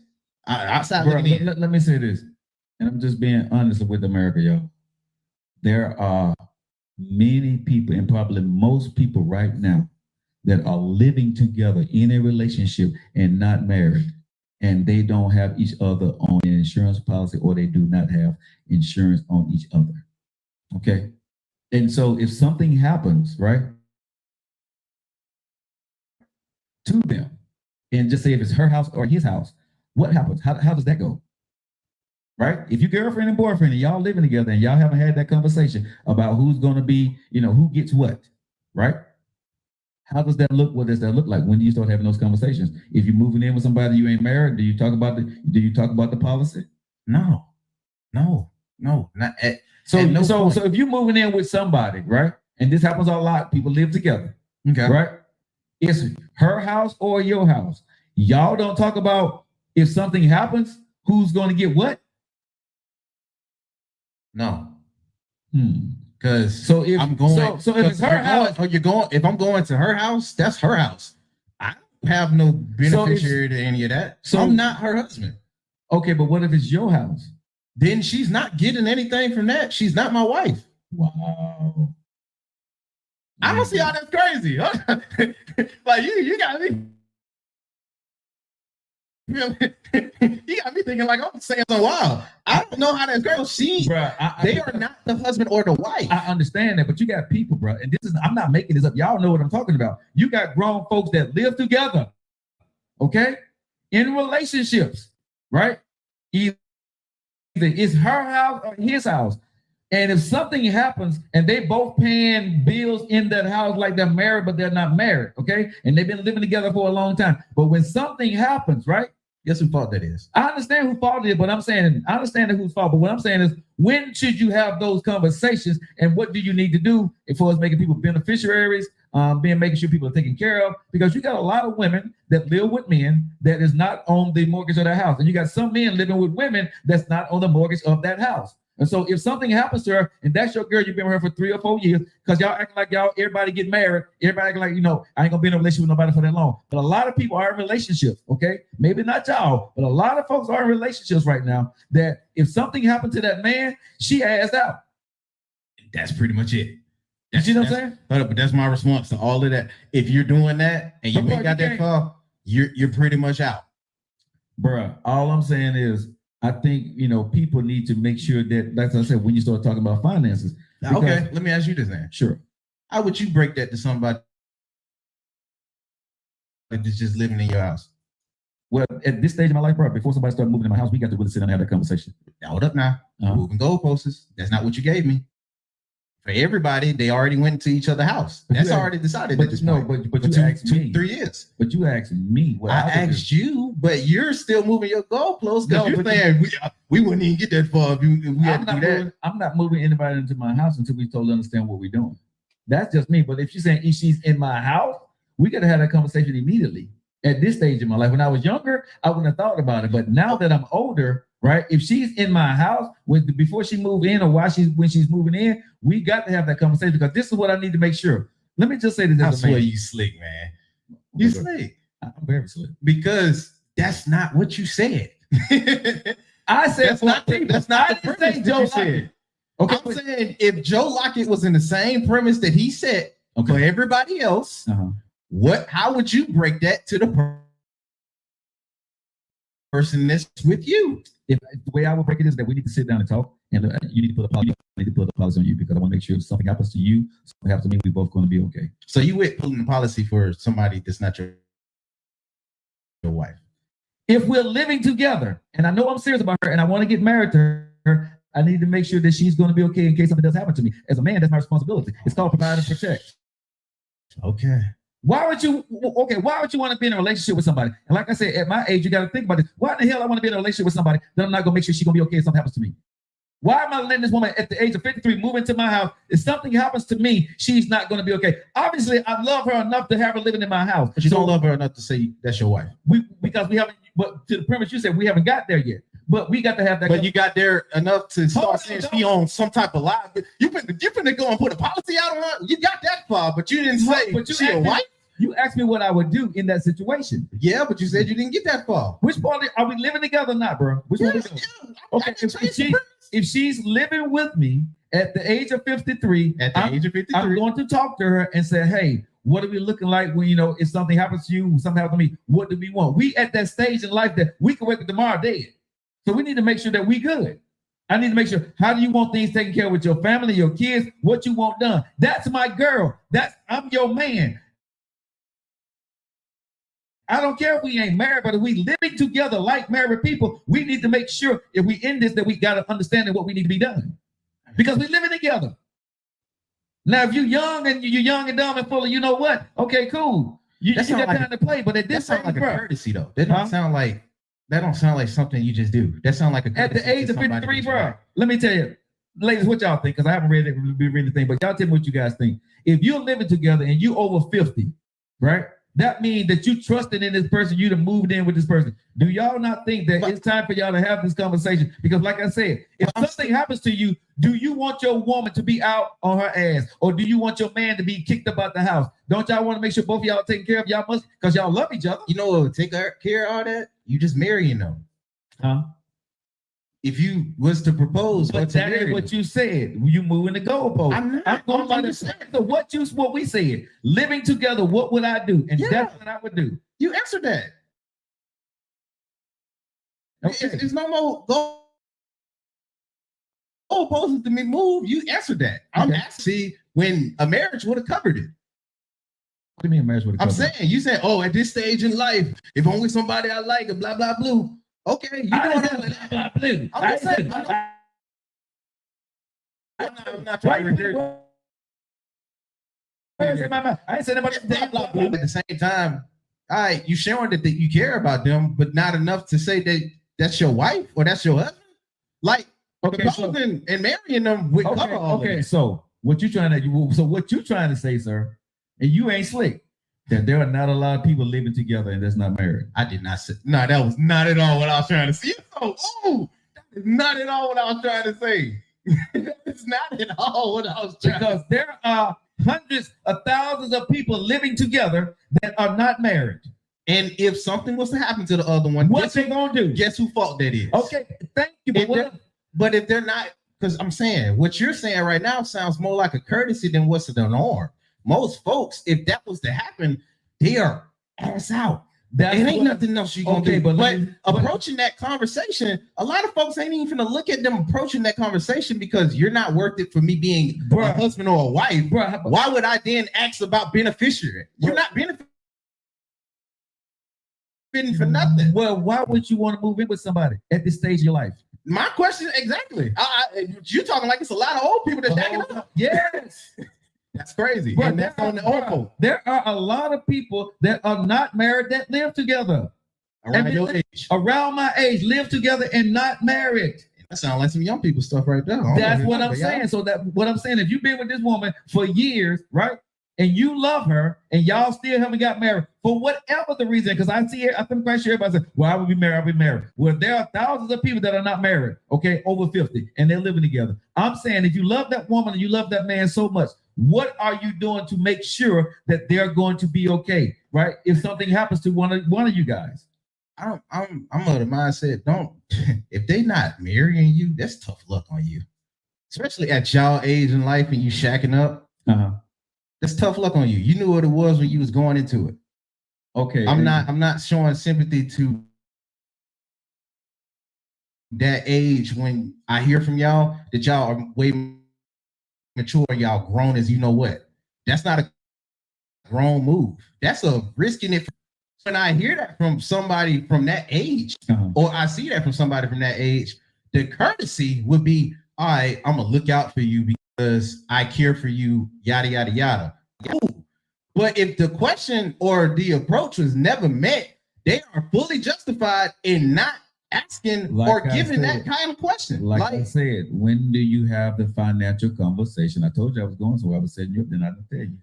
Let me say this, and I'm just being honest with America, y'all. There are many people, and probably most people right now, that are living together in a relationship and not married, and they don't have each other on an insurance policy, or they do not have insurance on each other. Okay. And so if something happens, right, to them, and just say if it's her house or his house, what happens? How does that go? Right? If you're girlfriend and boyfriend and y'all living together and y'all haven't had that conversation about who's going to be, who gets what, right? How does that look? What does that look like? When do you start having those conversations? If you're moving in with somebody you ain't married, do you talk about the policy? No, not at. So if you're moving in with somebody, right? And this happens a lot, people live together. Okay. Right? It's her house or your house. Y'all don't talk about if something happens, who's going to get what? No. Because if it's her house, if I'm going to her house, that's her house. I don't have no beneficiary to any of that. So I'm not her husband. Okay, but what if it's your house? Then she's not getting anything from that. She's not my wife. Wow. I don't see how that's crazy. Like you got me. You got me thinking like I'm saying so wild. I don't know how that's crazy. They are not the husband or the wife. I understand that, but you got people, bro, and I'm not making this up. Y'all know what I'm talking about. You got grown folks that live together, okay, in relationships, right? Either it's her house or his house. And if something happens and they both paying bills in that house like they're married, but they're not married, okay? And they've been living together for a long time. But when something happens, right? Guess whose fault that is? I understand whose fault it is, but I understand whose fault. But what I'm saying is, when should you have those conversations, and what do you need to do as far as making people beneficiaries, making sure people are taken care of? Because you got a lot of women that live with men that is not on the mortgage of their house, and you got some men living with women that's not on the mortgage of that house. And so if something happens to her, and that's your girl, you've been with her for 3 or 4 years, because y'all acting like everybody get married, everybody acting like, I ain't gonna be in a relationship with nobody for that long. But a lot of people are in relationships, okay? Maybe not y'all, but a lot of folks are in relationships right now that if something happened to that man, she asked out. That's pretty much it. You see what I'm saying? But that's my response to all of that. If you're doing that and you ain't got that far, you're pretty much out. Bruh, all I'm saying is, I think, people need to make sure that, like I said, when you start talking about finances. Okay, let me ask you this then. Sure. How would you break that to somebody that's just living in your house? Well, at this stage of my life, bro, before somebody started moving in my house, we got to really sit down and have that conversation. Hold up now. Moving goalposts. That's not what you gave me. For everybody, they already went to each other's house. That's already decided. But you asked me 3 years. But you asked me what I asked you, but you're still moving your goalposts because you're saying we wouldn't even get that far if we had to do that. I'm not moving anybody into my house until we totally understand what we're doing. That's just me. But if she's saying she's in my house, we got to have that conversation immediately. At this stage in my life, when I was younger, I wouldn't have thought about it. But now that I'm older, right? If she's in my house before she moved in or when she's moving in, we got to have that conversation because this is what I need to make sure. Let me just say this. I swear you slick, man. You slick. I'm very slick. Because that's not what you said. I said that's not the premise Joe you said. Okay, I'm saying if Joe Lockett was in the same premise that he set for everybody else, how would you break that to the person that's with you? The way I would break it is that we need to sit down and talk, and you need to put a policy on you because I want to make sure if something happens to you, something happens to me, we both going to be okay. So you would put in a policy for somebody that's not your wife. If we're living together, and I know I'm serious about her, and I want to get married to her, I need to make sure that she's going to be okay in case something does happen to me. As a man, that's my responsibility. It's called provide and protect. Okay. Why would you want to be in a relationship with somebody? And like I said, at my age, you got to think about this. Why in the hell I want to be in a relationship with somebody that I'm not going to make sure she's going to be okay if something happens to me? Why am I letting this woman at the age of 53 move into my house? If something happens to me, she's not going to be okay. Obviously, I love her enough to have her living in my house. But you don't love her enough to say that's your wife. Because we haven't, but to the premise you said, we haven't got there yet. But we got to have that. But you got there enough to start saying she on some type of lie. You finna go and put a policy out on her. You got that far, but you didn't say she a wife. You asked me what I would do in that situation. Yeah, but you said you didn't get that far. Which part are we living together or not, bro? Which one? Okay, if she's living with me at the age of 53, I'm going to talk to her and say, hey, what are we looking like when, if something happens to you, something happens to me, what do we want? We at that stage in life that we can wake up tomorrow dead. So we need to make sure that we good. I need to make sure, how do you want things taken care of with your family, your kids, what you want done? That's my girl. I'm your man. I don't care if we ain't married, but if we living together like married people, we need to make sure if we in this that we got to understand what we need to be done. Because we living together. Now, if you're young and dumb and full of, you know what? Okay, cool. You got time to play, but at this sounds like a courtesy though. That don't sound like something you just do. That sounds like a at the age of 53, bro. Let me tell you, ladies, what y'all think? Because I haven't read the thing, but y'all tell me what you guys think. If you're living together and you over 50, right? That means that you trusted in this person, you done moved in with this person. Do y'all not think that it's time for y'all to have this conversation? Because like I said, if something happens to you, do you want your woman to be out on her ass? Or do you want your man to be kicked up out the house? Don't y'all want to make sure both of y'all taking care of y'all must because y'all love each other? You know what would take care of all that? You just marrying them. Huh? If you was to propose, but that is what you said. You moving the goalpost. I'm going by the same. So what we said. Living together, what would I do? And that's what I would do. You answered that. Okay. It's no more goalposts to me move. You answered that. I'm asking when a marriage would have covered it. What do you mean a marriage would have covered it? I'm saying, you said, at this stage in life, if only somebody I like, and blah, blah, blue. Okay, you know what I'm saying. I'm not trying to regret. I ain't saying about blah, blah, blah. At the same time, all right, you showing that you care about them, but not enough to say that that's your wife or that's your husband. Like, proposing and marrying them with cover all of it. So what you trying to say, sir, and you ain't slick, that there are not a lot of people living together and that's not married. I did not say. No, that was not at all what I was trying to say. That is not at all what I was trying to say. It's not at all what I was trying. Because there are hundreds of thousands of people living together that are not married. And if something was to happen to the other one, what they gonna do? Guess who fault that is? Okay, thank you. But if they're not, because I'm saying what you're saying right now sounds more like a courtesy than what's the norm. Most folks, if that was to happen, they are ass out. It ain't nothing else you gonna do. But approaching that conversation, a lot of folks ain't even gonna look at them approaching that conversation because you're not worth it for me being a husband or a wife. Why would I then ask about beneficiary? You're not benefiting for nothing. Well, why would you want to move in with somebody at this stage of your life? My question, exactly. You're talking like it's a lot of old people that jacking up. Yes. That's crazy. But and that's on the old. There are a lot of people that are not married that live together. Around your age. Around my age, live together and not married. That sounds like some young people stuff right there. That's what I'm saying. So what I'm saying, if you've been with this woman for years, right? And you love her, and y'all still haven't got married for whatever the reason, because I see it, I'm quite sure everybody says, well, I will be married, I'll be married. Well, there are thousands of people that are not married, okay, over 50, and they're living together. I'm saying if you love that woman and you love that man so much, what are you doing to make sure that they're going to be okay, right? If something happens to one of you guys. I'm of the mindset, if they not marrying you, that's tough luck on you. Especially at y'all age in life and you shacking up. That's tough luck on you. You knew what it was when you was going into it. Okay. I'm not showing sympathy to that age when I hear from y'all that y'all are way mature, y'all grown as you know what. That's not a grown move. That's a risking it. When I hear that from somebody from that age, or I see that from somebody from that age, the courtesy would be, all right, I'm gonna look out for you because I care for you, yada, yada, yada. But if the question or the approach was never met, they are fully justified in not asking or giving that kind of question. Like I said, when do you have the financial conversation? I told you I was going somewhere. I was setting you up, then I didn't tell you.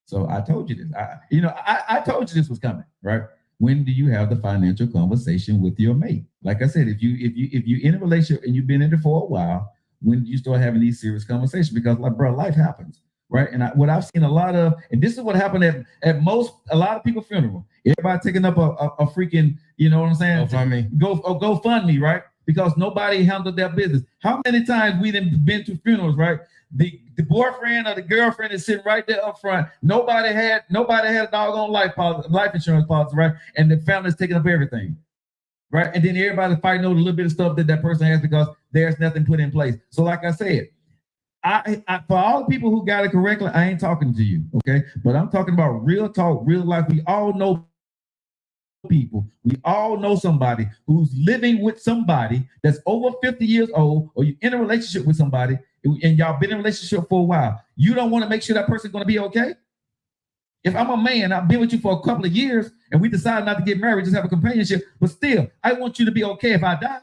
So I told you this. I told you this was coming, right? When do you have the financial conversation with your mate? Like I said, if you in a relationship and you've been in it for a while, when do you start having these serious conversations? Because like, bro, life happens, right? And what I've seen a lot of, and this is what happened at a lot of people's funeral. Everybody taking up a freaking, you know what I'm saying? GoFundMe, right? Because nobody handled their business. How many times we done been to funerals, right? The boyfriend or the girlfriend is sitting right there up front. Nobody had a doggone life insurance policy, right? And the family's taking up everything, right? And then everybody's fighting over a little bit of stuff that person has because there's nothing put in place. So like I said, I for all the people who got it correctly, I ain't talking to you, okay? But I'm talking about real talk, real life. We all know people. We all know somebody who's living with somebody that's over 50 years old, or you're in a relationship with somebody and y'all been in a relationship for a while. You don't want to make sure that person's going to be okay? If I'm a man, I've been with you for a couple of years and we decide not to get married, just have a companionship, but still, I want you to be okay if I die.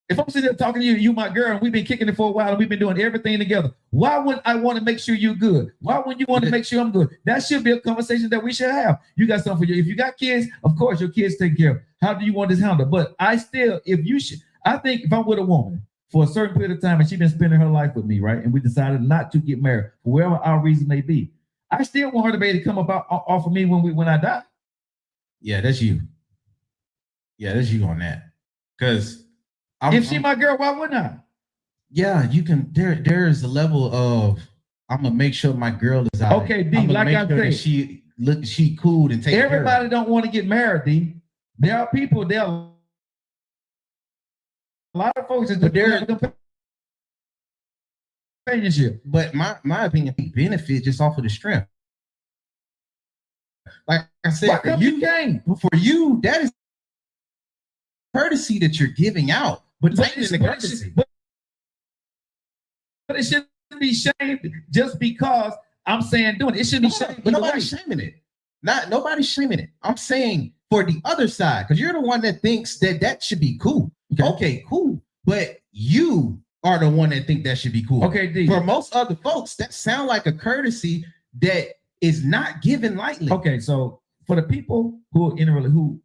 If I'm sitting there talking to you, you my girl, and we've been kicking it for a while and we've been doing everything together, why wouldn't I want to make sure you're good? Why wouldn't you want to make sure I'm good? That should be a conversation that we should have. You got something for you. If you got kids, of course, your kids take care of. How do you want this handled? But I think if I'm with a woman for a certain period of time and she's been spending her life with me, right? And we decided not to get married, for whatever our reason may be, I still want her to be able to come off of me when I die. Yeah, that's you. Yeah, that's you on that. Because if she my girl, why wouldn't I? Yeah, you can. There is a level of I'm gonna make sure my girl is out. Okay, D. Like I said, she cool and take care of. Everybody don't want to get married, D. There are people. There are a lot of folks that they're companionship. But my opinion, benefit just off of the strength. Like I said, for you, that is courtesy that you're giving out. But it shouldn't be shamed just because I'm saying doing it. It shouldn't be shamed. But nobody's shaming it. Nobody's shaming it. I'm saying for the other side, because you're the one that thinks that should be cool. Okay, cool. But you are the one that think that should be cool. Okay, D. For most other folks, that sound like a courtesy that is not given lightly. Okay, so for the people who are in a who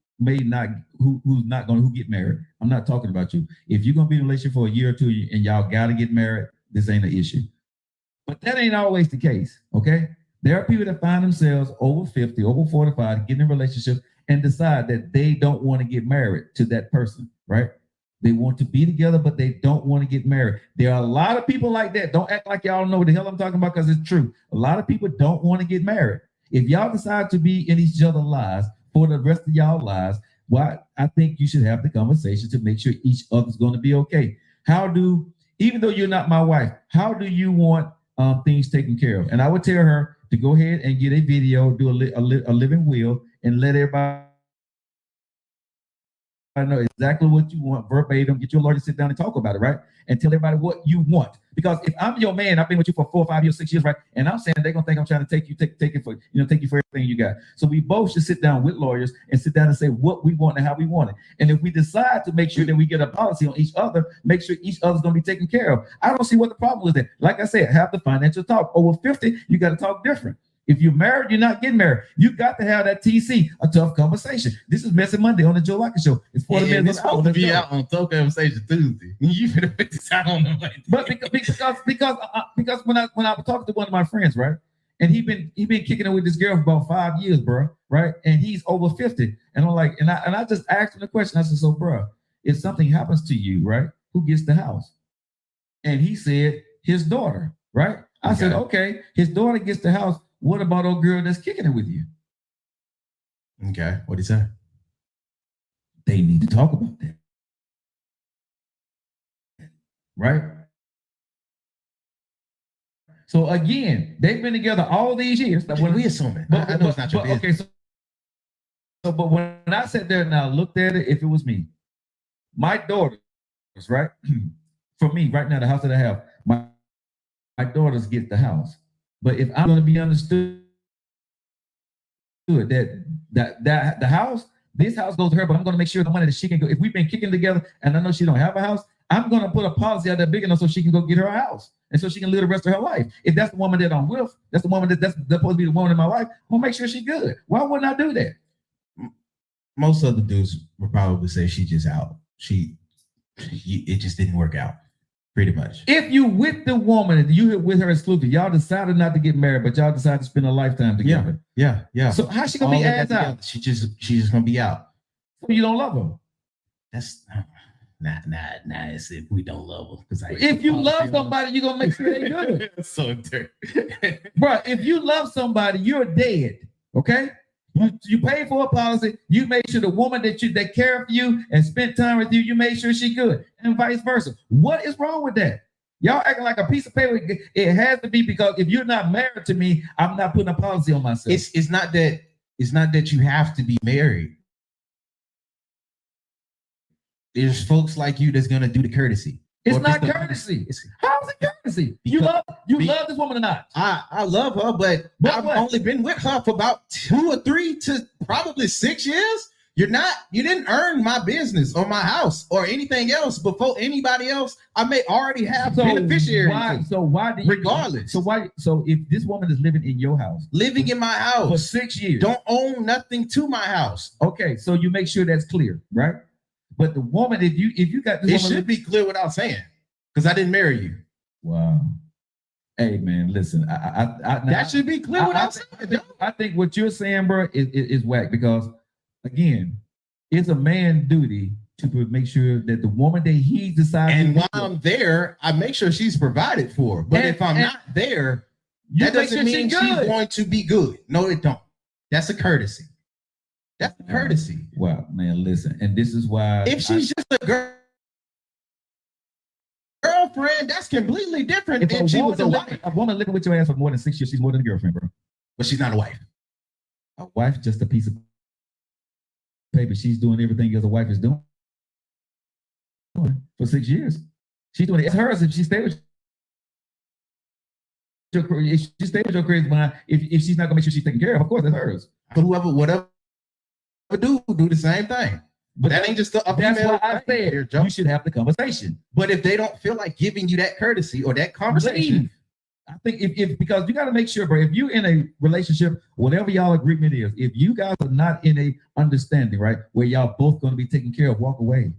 get married, I'm not talking about you. If you're gonna be in a relationship for a year or two and y'all gotta get married, this ain't an issue. But that ain't always the case. Okay, there are people that find themselves over 50, over 45, get in a relationship and decide that they don't want to get married to that person, right? They want to be together, but they don't want to get married. There are a lot of people like that. Don't act like y'all know what the hell I'm talking about, because it's true. A lot of people don't want to get married. If y'all decide to be in each other's lives for the rest of y'all lives, well, I think you should have the conversation to make sure each other's going to be okay. Even though you're not my wife, how do you want things taken care of? And I would tell her to go ahead and get a video, do a living will, and let everybody know exactly what you want verbatim. Get your lawyer to sit down and talk about it, right? And tell everybody what you want. Because if I'm your man, I've been with you for 4 or 5 years, 6 years, right? And I'm saying they're gonna think I'm trying to take you for everything you got. So we both should sit down with lawyers and sit down and say what we want and how we want it. And if we decide to make sure that we get a policy on each other, make sure each other's gonna be taken care of. I don't see what the problem is there. Like I said, have the financial talk. Over 50, you got to talk different. If you're married, you're not getting married. You got to have that TC, a tough conversation. This is Messy Monday on the Joe Lockett Show. It's 40 minutes. It's supposed to be out on Tough Conversation Tuesday. You finna put this out on the Monday. But because when I talked to one of my friends, right, and he been kicking it with this girl for about 5 years, bro, right, and he's over 50, and I'm like, and I just asked him the question. I said, so, bro, if something happens to you, right, who gets the house? And he said his daughter, right. I said, okay, his daughter gets the house. What about old girl that's kicking it with you? Okay, what did he say? They need to talk about that. Right? So again, they've been together all these years. What are we assuming? I know it's not your business. Okay, but when I sat there and I looked at it, if it was me, my daughters, right? For me, right now, the house that I have, my daughters get the house. But if I'm going to be understood that the house, this house goes to her, but I'm going to make sure the money that she can go. If we've been kicking together and I know she don't have a house, I'm going to put a policy out there big enough so she can go get her a house and so she can live the rest of her life. If that's the woman that I'm with, that's the woman that's supposed to be the woman in my life, I'm going to make sure she's good. Why wouldn't I do that? Most other dudes would probably say she just out. It just didn't work out. Pretty much. If you with the woman and you with her exclusively, y'all decided not to get married, but y'all decided to spend a lifetime together. Yeah. So how's she gonna be ass out? She's just gonna be out. So you don't love her. That's nah. It's if we don't love her. If you love somebody, you're gonna make sure they good. So dirty. Bro, if you love somebody, you're dead. Okay. You pay for a policy. You make sure the woman that care for you and spent time with you, you make sure she good, and vice versa. What is wrong with that? Y'all acting like a piece of paper. It has to be, because if you're not married to me, I'm not putting a policy on myself. It's not that you have to be married. There's folks like you that's gonna do the courtesy. It's not courtesy. How is it courtesy? You love this woman or not? I love her, but I've only been with her for about 2 or 3 to probably 6 years. You didn't earn my business or my house or anything else before anybody else. I may already have beneficiaries. Regardless. So if this woman is living in your house, living in my house for 6 years, don't own nothing to my house. Okay, so you make sure that's clear, right? But the woman, if you got this, it should be clear without saying, because I didn't marry you. Wow. Hey man, listen. That should be clear without saying. I think what you're saying, bro, is whack, because again, it's a man's duty to make sure that the woman that he decides. And while I'm there, I make sure she's provided for. But if I'm not there, that doesn't mean she's going to be good. No, it don't. That's a courtesy. That's a courtesy. Wow, man, listen. And this is why, if she's just a girlfriend, that's completely different. If she was a woman living with your ass for more than 6 years, she's more than a girlfriend, bro. But she's not a wife. A wife, just a piece of paper. She's doing everything as a wife is doing for 6 years. She's doing it. It's hers if she stays with your career. If she stays with your career, if she's not gonna make sure she's taken care of course, that's hers. Whoever, whatever do the same thing. But that ain't just a that's female why I said here, Joe. You should have the conversation. But if they don't feel like giving you that courtesy or that conversation, leave. I think if because you got to make sure, bro, if you're in a relationship, whatever y'all agreement is, if you guys are not in a understanding, right, where y'all both going to be taken care of, walk away.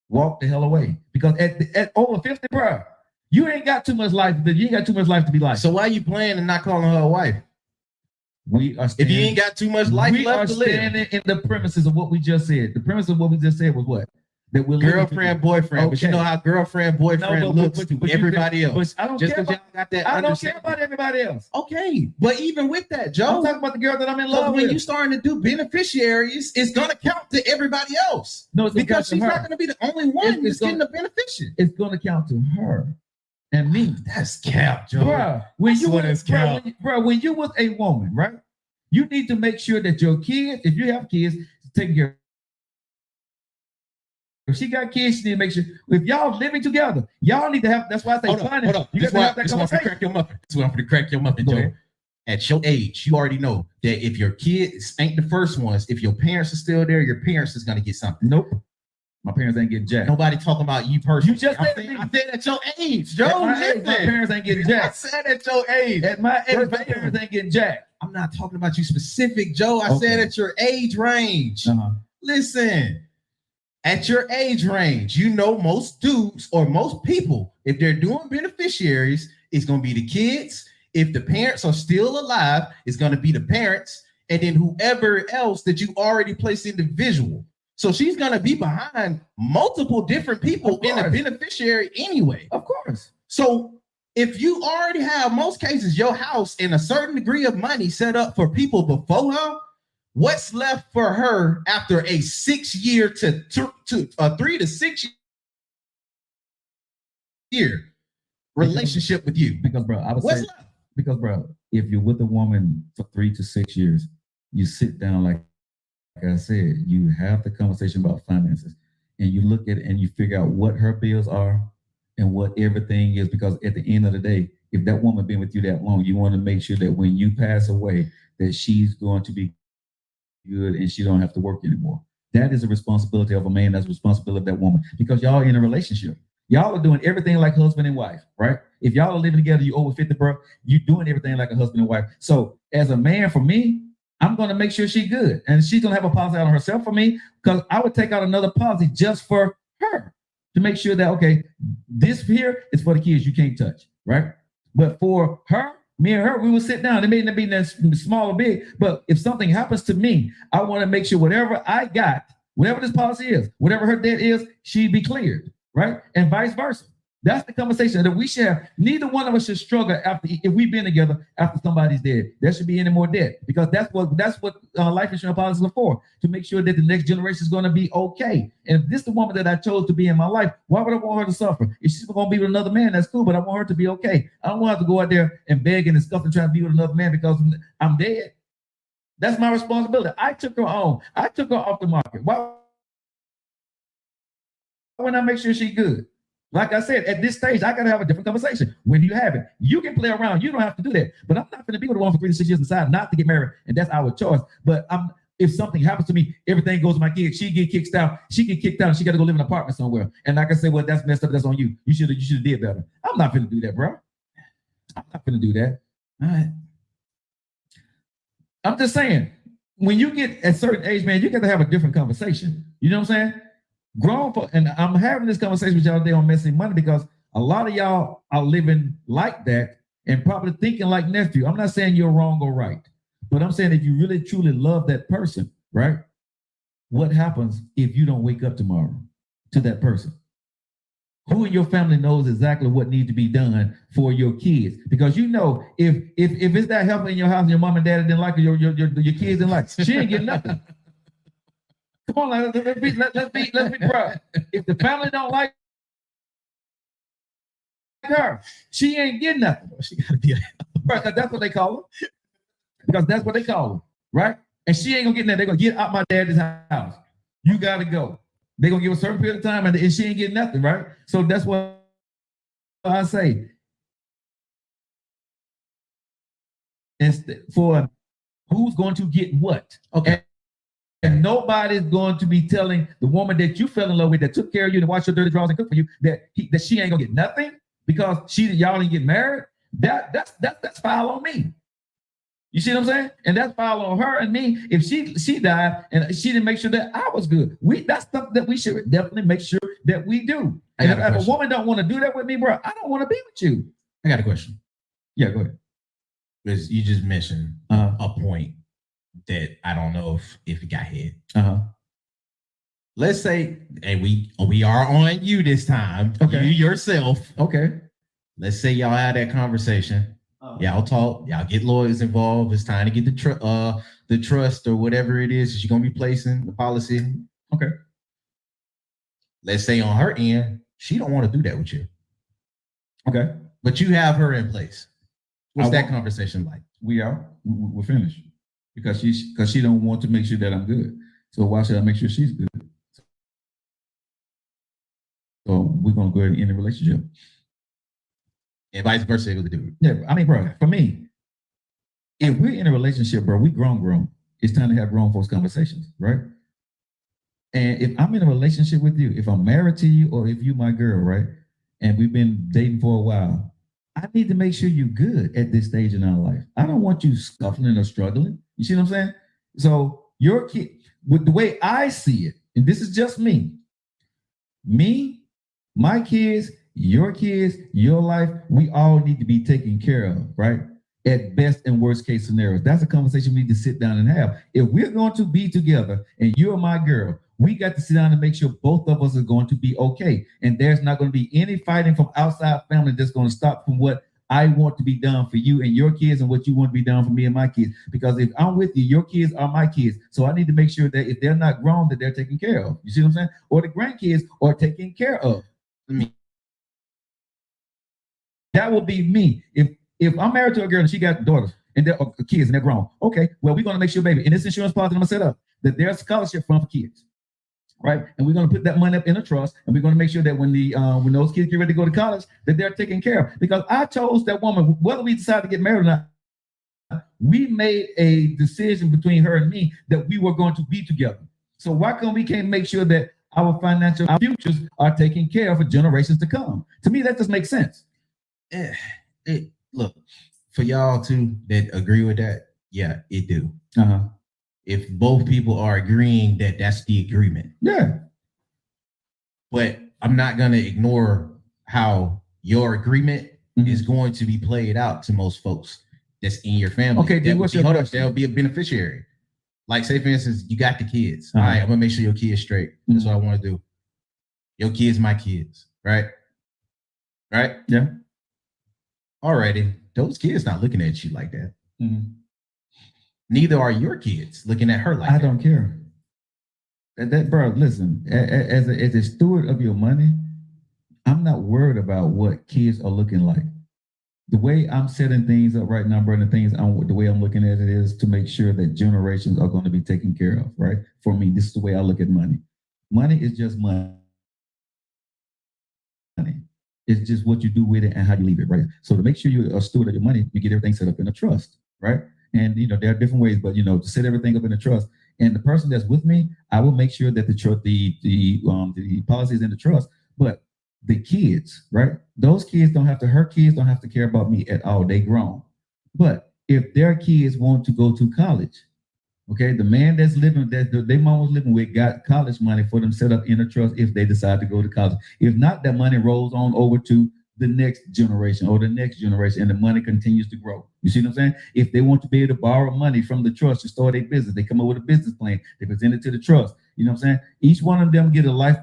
Walk the hell away. Because at over 50, bro, you ain't got too much life. You ain't got too much life to be like. So why are you playing and not calling her a wife? We are standing, if you ain't got too much life left to live. We are standing in the premises of what we just said. The premise of what we just said was what? That we're girlfriend, boyfriend. Okay. But you know how girlfriend, boyfriend looks to everybody else. But I don't care about that. I don't care about everybody else. Okay. But even with that, Joe. I'm talking about the girl that I'm in love with. When you starting to do beneficiaries, it's going to count to everybody else. No, it's because she's not going to be the only one that's getting the beneficiary. It's going to count to her and me. That's cap, Joe. Bro, when you with a woman, right? You need to make sure that your kids, if you have kids, take care of. If she got kids, she need to make sure. If y'all living together, y'all need to have. That's why I say, hold on. This one for crack your muffin. This one for the crack your muffin, Joe. At your age, you already know that if your kids ain't the first ones, if your parents are still there, your parents is gonna get something. Nope. My parents ain't getting jacked. Nobody talking about you personally. You just I said at your age, Joe. My parents ain't getting jacked. I said at your age. At my age, my parents ain't getting jacked. I'm not talking about you specific, Joe. I said at your age range. Listen. At your age range, you know most dudes or most people, if they're doing beneficiaries, it's going to be the kids. If the parents are still alive, it's going to be the parents. And then whoever else that you already placed individual. So she's going to be behind multiple different people in a beneficiary anyway. Of course. So if you already have, most cases, your house and a certain degree of money set up for people before her, what's left for her after a 6 year to 3 to 6 year relationship with you? Because, bro, I would say, left? Because, bro, if you're with a woman for 3 to 6 years, you sit down, like I said, you have the conversation about finances, and you look at it and you figure out what her bills are and what everything is. Because at the end of the day, if that woman been with you that long, you want to make sure that when you pass away, that she's going to be good and she don't have to work anymore. That is a responsibility of a man. That's a responsibility of that woman, because y'all in a relationship. Y'all are doing everything like husband and wife, right? If y'all are living together, you over 50, bro, you doing everything like a husband and wife. So as a man, for me, I'm going to make sure she's good, and she's going to have a policy out on herself for me, because I would take out another policy just for her to make sure that, okay, this here is for the kids you can't touch, right? But for her, me and her, we will sit down. It may not be that small or big, but if something happens to me, I want to make sure whatever I got, whatever this policy is, whatever her debt is, she be cleared, right? And vice versa. That's the conversation that we share. Neither one of us should struggle if we've been together after somebody's dead. There should be any more debt, because that's what life insurance policies are for, to make sure that the next generation is going to be okay. And if this is the woman that I chose to be in my life, why would I want her to suffer? If she's going to be with another man, that's cool, but I want her to be okay. I don't want her to go out there and beg and stuff and try to be with another man because I'm dead. That's my responsibility. I took her on. I took her off the market. Why wouldn't I make sure she's good? Like I said, at this stage, I got to have a different conversation. When you have it, you can play around. You don't have to do that. But I'm not going to be with a woman for 3 to 6 years and decide not to get married, and that's our choice. But if something happens to me, everything goes to my kids. She get kicked out. She get kicked out, and she got to go live in an apartment somewhere. And I can say, well, that's messed up. That's on you. You should have did better. I'm not going to do that, bro. I'm not going to do that. All right. I'm just saying, when you get at a certain age, man, you got to have a different conversation. You know what I'm saying? Grown folk, and I'm having this conversation with y'all today on Messing Money, because a lot of y'all are living like that and probably thinking like nephew. I'm not saying you're wrong or right, but I'm saying if you really truly love that person, right? What happens if you don't wake up tomorrow to that person? Who in your family knows exactly what needs to be done for your kids? Because you know, if it's that helping in your house and your mom and dad didn't like it, your kids didn't like it, she ain't getting nothing. Come on, let's be proud. If the family don't like her, she ain't getting nothing. She gotta be right. That's what they call her. Because that's what they call her, right? And she ain't gonna get nothing. They're gonna get out my dad's house. You gotta go. They're gonna give a certain period of time, and she ain't getting nothing, right? So that's what I say. For who's going to get what. Okay. And nobody's going to be telling the woman that you fell in love with, that took care of you, that washed your dirty drawers and cooked for you, that she ain't gonna get nothing because y'all didn't get married. That's foul on me. You see what I'm saying? And that's foul on her and me. If she died and she didn't make sure that I was good, that's stuff that we should definitely make sure that we do. And if a woman don't want to do that with me, bro, I don't want to be with you. I got a question. Yeah, go ahead. Because you just mentioned a point that I don't know if it got hit. Let's say, and we are on you this time. Okay. You yourself. Okay. Let's say y'all had that conversation. Y'all talk. Y'all get lawyers involved. It's time to get the trust or whatever it is that you're gonna be placing the policy. Okay. Let's say on her end, she don't want to do that with you. Okay. But you have her in place. What's that conversation like? We're finished because she don't want to make sure that I'm good. So why should I make sure she's good? So we're gonna go ahead and end the relationship. And vice versa with the dude. Yeah, I mean, bro, for me, if we're in a relationship, bro, we grown. It's time to have grown folks conversations, right? And if I'm in a relationship with you, if I'm married to you, or if you my girl, right, and we've been dating for a while, I need to make sure you're good at this stage in our life. I don't want you scuffling or struggling. You see what I'm saying? So your kid, with the way I see it, and this is just me, my kids, your life, we all need to be taken care of, right? At best and worst case scenarios. That's a conversation we need to sit down and have. If we're going to be together and you're my girl, we got to sit down and make sure both of us are going to be okay. And there's not going to be any fighting from outside family that's going to stop from what I want to be done for you and your kids and what you want to be done for me and my kids. Because if I'm with you, your kids are my kids. So I need to make sure that if they're not grown, that they're taken care of. You see what I'm saying? Or the grandkids are taken care of. That will be me. If I'm married to a girl and she got daughters and they're kids and they're grown, okay, well, we're going to make sure, baby, in this insurance policy I'm going to set up, that there's a scholarship fund for kids, right? And we're going to put that money up in a trust, and we're going to make sure that when those kids get ready to go to college, that they're taken care of. Because I chose that woman, whether we decide to get married or not, we made a decision between her and me that we were going to be together. So why can't make sure that our futures are taken care of for generations to come? To me, that just makes sense. Look, for y'all too that agree with that, yeah, it do. If both people are agreeing that that's the agreement. Yeah. But I'm not gonna ignore how your agreement is going to be played out to most folks that's in your family. Okay, then what's your question? They'll be a beneficiary. Like, say for instance, you got the kids. All right, I'm gonna make sure your kids straight. That's what I want to do. Your kids, my kids, right? Right? Yeah. Alrighty, those kids not looking at you like that. Neither are your kids looking at her like that. I don't care. That bro, listen, as a steward of your money, I'm not worried about what kids are looking like. The way I'm setting things up right now, bro, the way I'm looking at it is to make sure that generations are going to be taken care of, right? For me, this is the way I look at money. Money is just money. It's just what you do with it and how you leave it, right? So to make sure you're a steward of your money, you get everything set up in a trust, right? And there are different ways, but to set everything up in a trust. And the person that's with me, I will make sure that the policy is in the trust. But the kids, right? Her kids don't have to care about me at all. They grown. But if their kids want to go to college, okay, the man that their mom was living with got college money for them set up in a trust if they decide to go to college. If not, that money rolls on over to the next generation or the next generation, and the money continues to grow. You see what I'm saying? If they want to be able to borrow money from the trust to start a business, they come up with a business plan, they present it to the trust. You know what I'm saying? Each one of them get a life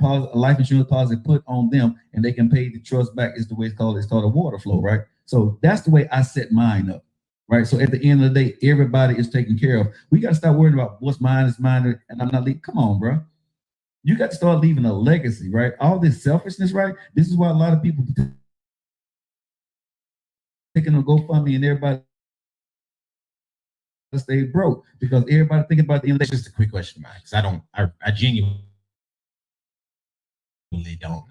insurance policy put on them, and they can pay the trust back. Is the way it's called. It's called a water flow, right? So that's the way I set mine up, right? So at the end of the day, everybody is taken care of. We got to stop worrying about what's mine is mine, and I'm not leaving. Come on, bro. You got to start leaving a legacy, right? All this selfishness, right? This is why a lot of people thinking of GoFundMe and everybody stay broke because everybody thinking about the end. That's just a quick question, Mike, because I genuinely don't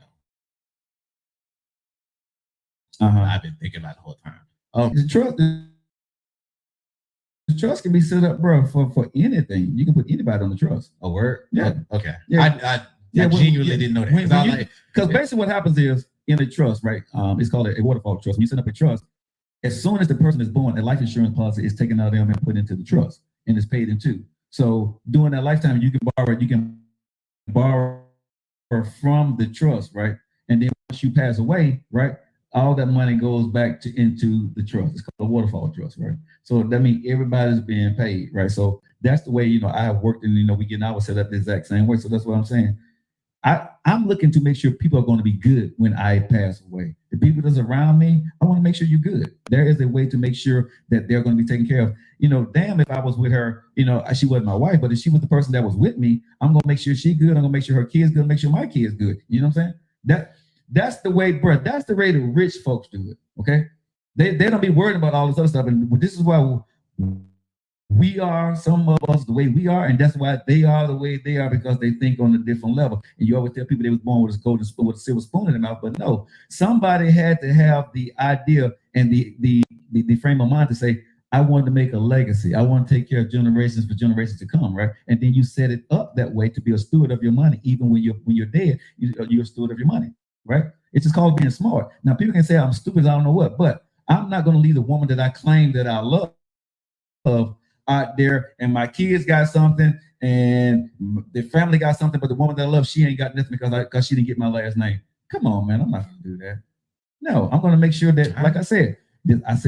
know. I've been thinking about it the whole time. The trust can be set up, bro, for anything. You can put anybody on the trust. A word? Yeah. Oh, okay. Yeah. I genuinely didn't know that. Because basically what happens is in a trust, right? It's called a waterfall trust. When you set up a trust, as soon as the person is born, a life insurance policy is taken out of them and put into the trust and is paid into. So during that lifetime, you can borrow from the trust, right? And then once you pass away, right, all that money goes back into the trust. It's called a waterfall trust, right? So that means everybody's being paid, right? So that's the way, I have worked, and we get our set up the exact same way. So that's what I'm saying. I'm looking to make sure people are going to be good when I pass away. The people that's around me, I want to make sure you're good. There is a way to make sure that they're going to be taken care of. Damn, if I was with her, she wasn't my wife, but if she was the person that was with me, I'm going to make sure she's good. I'm going to make sure her kids good, make sure my kids good. You know what I'm saying? That's the way, bro. That's the way the rich folks do it. Okay. They don't be worried about all this other stuff. And this is why we are, some of us, the way we are, and that's why they are the way they are, because they think on a different level. And you always tell people they was born with a golden spoon, with a silver spoon in their mouth, but no, somebody had to have the idea and the frame of mind to say, I wanted to make a legacy. I want to take care of generations for generations to come, right? And then you set it up that way to be a steward of your money. Even when you're dead, you're a steward of your money, right? It's just called being smart. Now, people can say I'm stupid, I don't know what, but I'm not going to leave the woman that I claim that I love out there, and my kids got something and the family got something, but the woman that I love, she ain't got nothing because she didn't get my last name. Come on, man, I'm not gonna do that. No, I'm gonna make sure that, like I said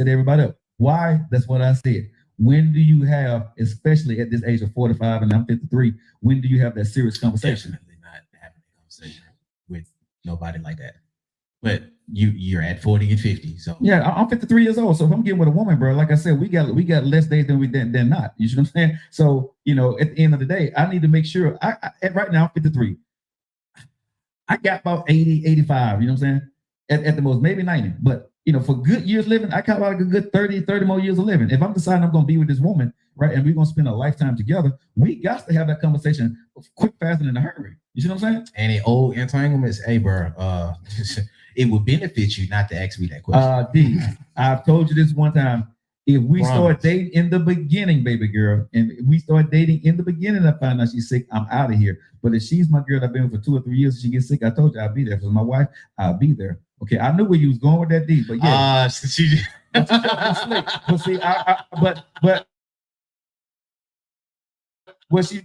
everybody up. Why? That's what I said. When do you have, especially at this age of 45 and I'm 53, when do you have that serious conversation? Definitely not having a conversation with nobody like that. But you're at 40 and 50, so yeah, I'm 53 years old. So if I'm getting with a woman, bro, like I said, we got less days than not. You see what I'm saying? So at the end of the day, I need to make sure. Right now I'm 53. I got about 80, 85. You know what I'm saying? At the most, maybe 90. But for good years living, I got about a good 30 more years of living. If I'm deciding I'm going to be with this woman, right, and we're going to spend a lifetime together, we got to have that conversation quick, fast, and in a hurry. You see what I'm saying? And in old entanglements, hey, bro, it would benefit you not to ask me that question. D, I've told you this one time. If we start dating in the beginning, baby girl, and we start dating in the beginning, I find out she's sick, I'm out of here. But if she's my girl, I've been with for 2 or 3 years, and she gets sick, I told you I'll be there. If it's my wife, I'll be there. Okay, I knew where you was going with that, D, but yeah. But see,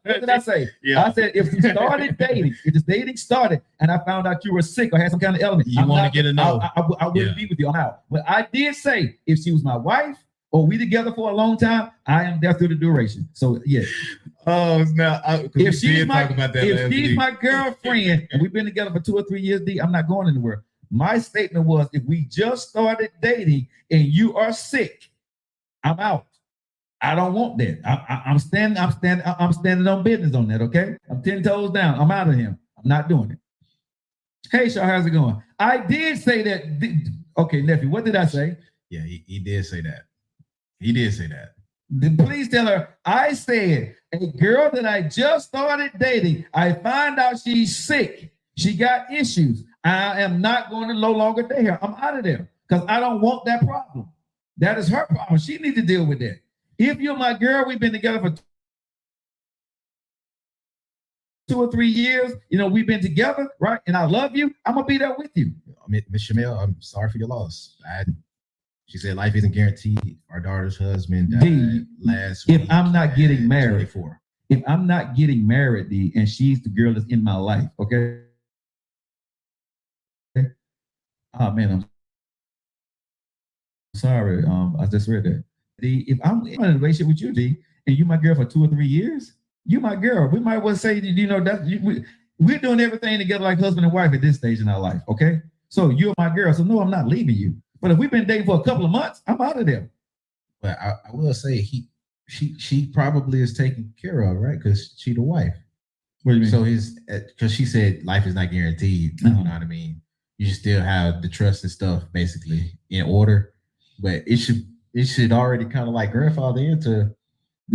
what did I say? Yeah. I said if you started dating, if this dating started and I found out you were sick or had some kind of element, you want to get a no. I wouldn't be with you. I'm out. But I did say if she was my wife or we together for a long time, I am there through the duration. So yeah. Oh, now if she's my girlfriend and we've been together for 2 or 3 years, D, I'm not going anywhere. My statement was if we just started dating and you are sick, I'm out. I don't want that. I'm standing on business on that. Okay, I'm 10 toes down. I'm out of him. I'm not doing it. Hey, Shaw, how's it going? I did say that. Okay, nephew, what did I say? Yeah, he did say that. He did say that. Then please tell her I said a girl that I just started dating. I find out she's sick. She got issues. I am not going to no longer date her. I'm out of there because I don't want that problem. That is her problem. She needs to deal with that. If you're my girl, we've been together for 2 or 3 years. We've been together, right? And I love you. I'm gonna be there with you. Miss Shamel, I'm sorry for your loss. She said life isn't guaranteed. Our daughter's husband died last week. If I'm not getting married, 24. If I'm not getting married, D, and she's the girl that's in my life, okay? Oh man, I'm sorry. I just read that. D, if I'm in a relationship with you, D, and you my girl for 2 or 3 years, you my girl. We might well say, we're doing everything together like husband and wife at this stage in our life, okay? So you're my girl. So no, I'm not leaving you. But if we've been dating for a couple of months, I'm out of there. But I will say she probably is taken care of, right? Because she the wife. What do you mean? So because she said life is not guaranteed. You know what I mean? You still have the trust and stuff basically in order, but it should already kind of like grandfather into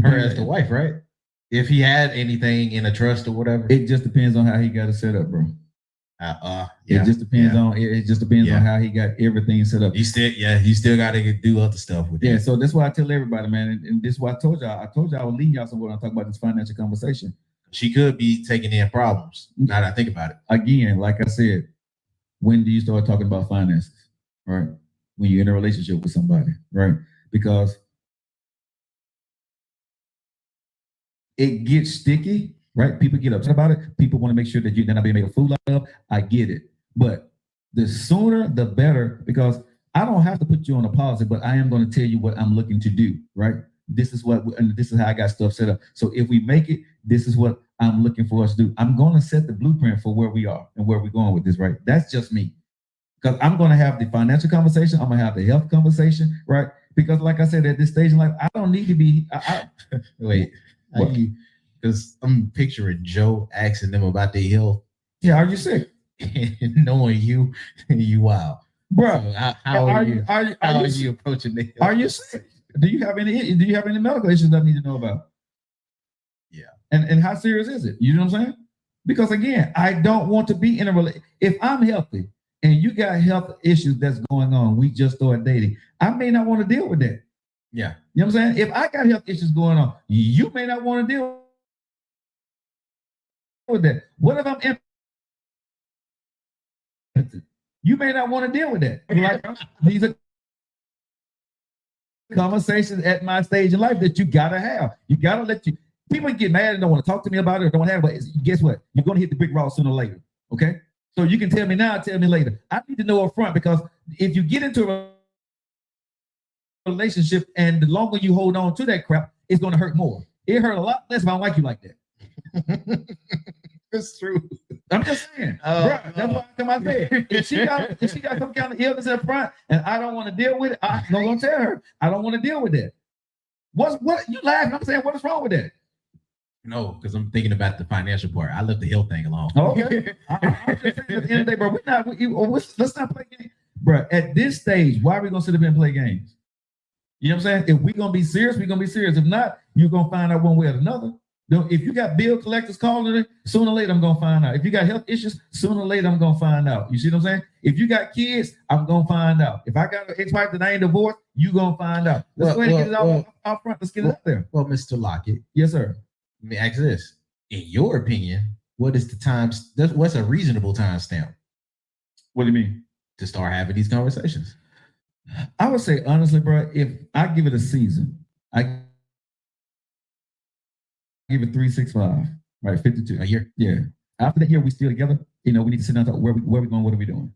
her as the wife, right? If he had anything in a trust or whatever. It just depends on how he got it set up, bro. It just depends on it just depends on how he got everything set up. You still got to do other stuff with it. Yeah, so that's why I tell everybody, man, and this is why I told y'all I would lead y'all somewhere when I talk about this financial conversation. She could be taking in problems. Now that I think about it. Again, like I said, when do you start talking about finances? Right? When you're in a relationship with somebody, right? Because it gets sticky, right? People get upset about it. People want to make sure that they're not being made a fool out of. I get it. But the sooner, the better, because I don't have to put you on a policy, but I am going to tell you what I'm looking to do, right? This is how I got stuff set up. So if we make it, this is what I'm looking for us to do. I'm going to set the blueprint for where we are and where we're going with this, right? That's just me. Because I'm going to have the financial conversation. I'm going to have the health conversation, right? Because like I said, at this stage in life, I don't need to be... Wait. Because I'm picturing Joe asking them about their health. Yeah, are you sick? Knowing you wild. Bro, so how are you approaching the health? Are you sick? Do you have any medical issues that I need to know about? Yeah. And how serious is it? You know what I'm saying? Because again, I don't want to be in a relationship. If I'm healthy and you got health issues that's going on, we just started dating, I may not want to deal with that. Yeah. You know what I'm saying? If I got health issues going on, you may not want to deal with that. What if I'm impotent? You may not want to deal with that. Like, these are conversations at my stage in life that you gotta have. You gotta let people get mad and don't want to talk to me about it or don't want to have it, but guess what? You're gonna hit the brick wall sooner or later. Okay? So you can tell me now, tell me later. I need to know up front, because if you get into a relationship and the longer you hold on to that crap, it's gonna hurt more. It hurt a lot less if I don't like you like that. That's true. I'm just saying, bro, that's why I come out there. If she got some kind of illness up front and I don't want to deal with it, I'm not gonna tell her I don't want to deal with that. What you laughing? I'm saying, what is wrong with that? No, because I'm thinking about the financial part. I left the health thing alone. Okay. I'm just saying, at the end of the day, bro, let's not play games. Bro, at this stage, why are we gonna sit up and play games? You know what I'm saying? If we're gonna be serious, we're gonna be serious. If not, you're gonna find out one way or another. If you got bill collectors calling it, sooner or later I'm gonna find out. If you got health issues, sooner or later I'm gonna find out. You see what I'm saying? If you got kids, I'm gonna find out. If I got an ex-wife that I ain't divorced, you gonna find out. Let's go ahead and get it out front. Let's get it out there. Well, Mr. Lockett. Yes, sir. Let me ask this. In your opinion, what's a reasonable time stamp? What do you mean? To start having these conversations? I would say, honestly, bro, if I give it a season, I give it 365, right? 52 a year. Yeah. After that year, we still together. You know, we need to sit down and talk where we going, what are we doing?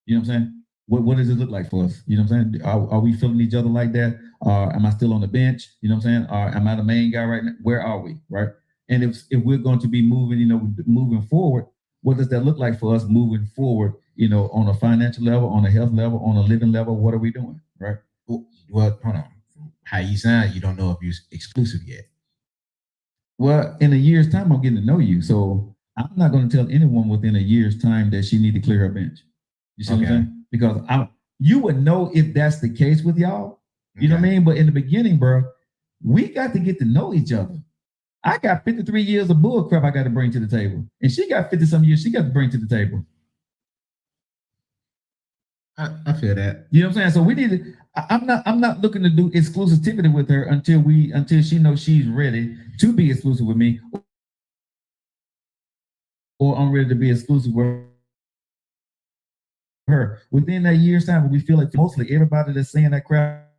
You know what I'm saying? What does it look like for us? You know what I'm saying? Are we feeling each other like that? Am I still on the bench? You know what I'm saying? Or am I the main guy right now? Where are we? Right. And if we're going to be moving forward, what does that look like for us moving forward? You know, on a financial level, on a health level, on a living level, what are we doing? Right. Well, hold on. How you sound, you don't know if you're exclusive yet. Well, in a year's time, I'm getting to know you. So I'm not going to tell anyone within a year's time that she need to clear her bench. You see what I'm saying? Because you would know if that's the case with y'all. You know what I mean? But in the beginning, bro, we got to get to know each other. I got 53 years of bull crap I got to bring to the table. And she got 50-some years she got to bring to the table. I feel that. You know what I'm saying? So we need to, I'm not looking to do exclusivity with her until she knows she's ready to be exclusive with me, or I'm ready to be exclusive with her. Within that year's time, we feel like mostly everybody that's saying that crap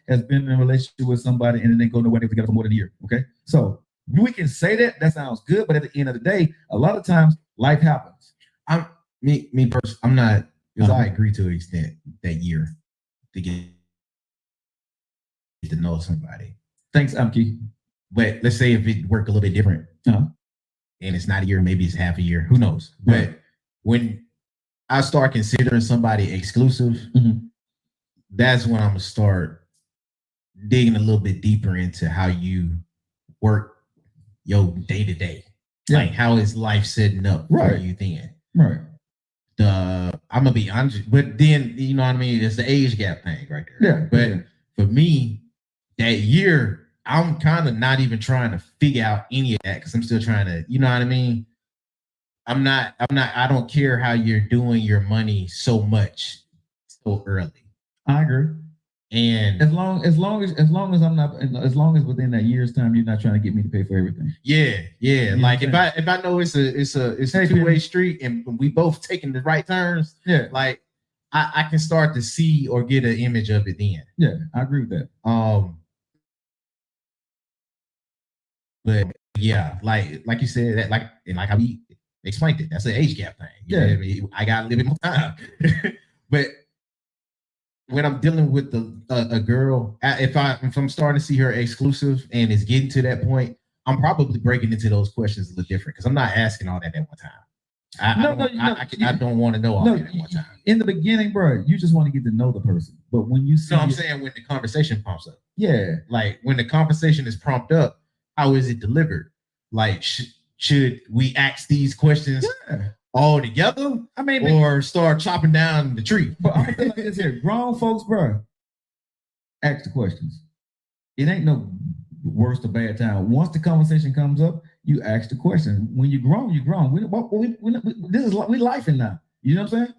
has been in a relationship with somebody and then they go nowhere together for more than a year. Okay. So we can say that sounds good, but at the end of the day, a lot of times life happens. Me personally, I'm not, because I agree to an extent that year to get to know somebody. Thanks, Amki. But let's say if it worked a little bit different, and it's not a year, maybe it's half a year, who knows? But when I start considering somebody exclusive, that's when I'm gonna start digging a little bit deeper into how you work your day to day. Like, how is life setting up for you then? Right. I'm gonna be honest, but then you know what I mean. It's the age gap thing right there. Yeah. But for me, that year, I'm kind of not even trying to figure out any of that because I'm still trying to, you know what I mean. I don't care how you're doing your money so much so early. I agree. And as long as I'm not, as long as within that year's time, you're not trying to get me to pay for everything. Yeah. You know like if I know it's a two-way street and we both taking the right turns, yeah, like I can start to see or get an image of it then. Yeah, I agree with that. But yeah, like you said, that like how we explained it, that's an age gap thing. You know what I mean? I got a little bit more time. But when I'm dealing with a girl, if I'm starting to see her exclusive and it's getting to that point, I'm probably breaking into those questions a little different because I'm not asking all that at one time. I don't want to know all that at one time. In the beginning, bro, you just want to get to know the person. But when you see, I'm saying when the conversation prompts up. Yeah, like when the conversation is prompted up, how is it delivered? Like should we ask these questions? Yeah. All together, I mean, or start chopping down the tree. But I'm like this here, grown folks, bro, ask the questions. It ain't no worst or bad time. Once the conversation comes up, you ask the question. When you're grown, you're grown. This is we lifing now. You know what I'm saying?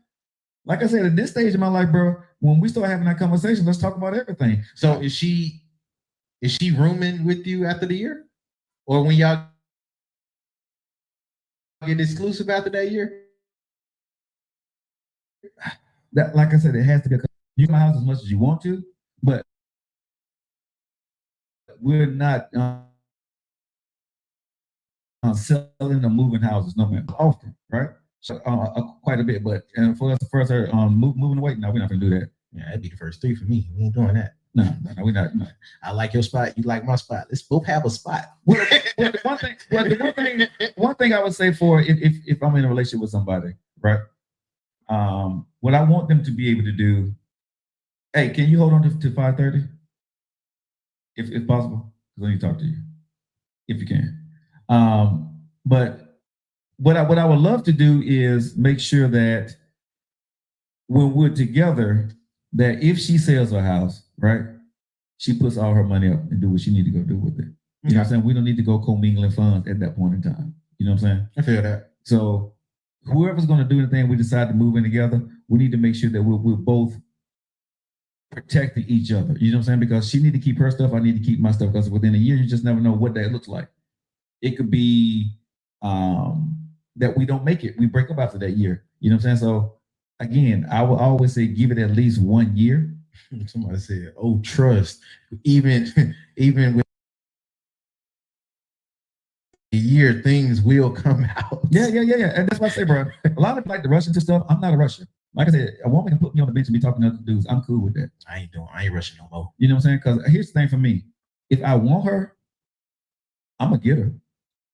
Like I said, at this stage of my life, bro, when we start having that conversation, let's talk about everything. So is she rooming with you after the year, or when y'all get exclusive after that year? That, like I said, it has to be. You can my house as much as you want to, but we're not selling or moving houses no matter often, right? So quite a bit, but for us, moving away, no, we're not gonna do that. Yeah, that'd be the first three for me. We ain't doing that. No, we're not. No. I like your spot. You like my spot. Let's both have a spot. One thing I would say for if I'm in a relationship with somebody, right? What I want them to be able to do, hey, can you hold on to 5:30? If possible, because I need to talk to you, if you can. But what I would love to do is make sure that when we're together, that if she sells her house, right, she puts all her money up and do what she need to go do with it. You know what I'm saying? We don't need to go commingling funds at that point in time. You know what I'm saying? I feel that. So whoever's going to do anything, we decide to move in together, we need to make sure that we're both protecting each other. You know what I'm saying? Because she need to keep her stuff, I need to keep my stuff, because within a year, you just never know what that looks like. It could be that we don't make it. We break up after that year. You know what I'm saying? So again, I will always say give it at least 1 year. Somebody said, "Oh, trust." Even with a year, things will come out. Yeah. And that's why I say, bro, a lot of people like to rush into stuff. I'm not a rusher. Like I said, a woman can put me on the bench and be talking to other dudes. I'm cool with that. I ain't rushing no more. You know what I'm saying? Because here's the thing for me. If I want her, I'm gonna get her.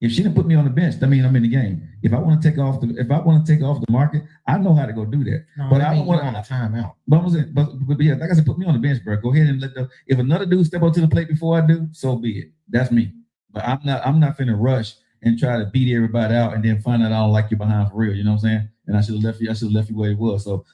If she didn't put me on the bench, that means I'm in the game. If I want to take off the market, I know how to go do that. No, but I don't want on a timeout. But yeah, like I said, put me on the bench, bro. Go ahead and if another dude step up to the plate before I do, so be it. That's me. But I'm not finna rush and try to beat everybody out and then find out I don't like you behind for real. You know what I'm saying? And I should have left you where it was. So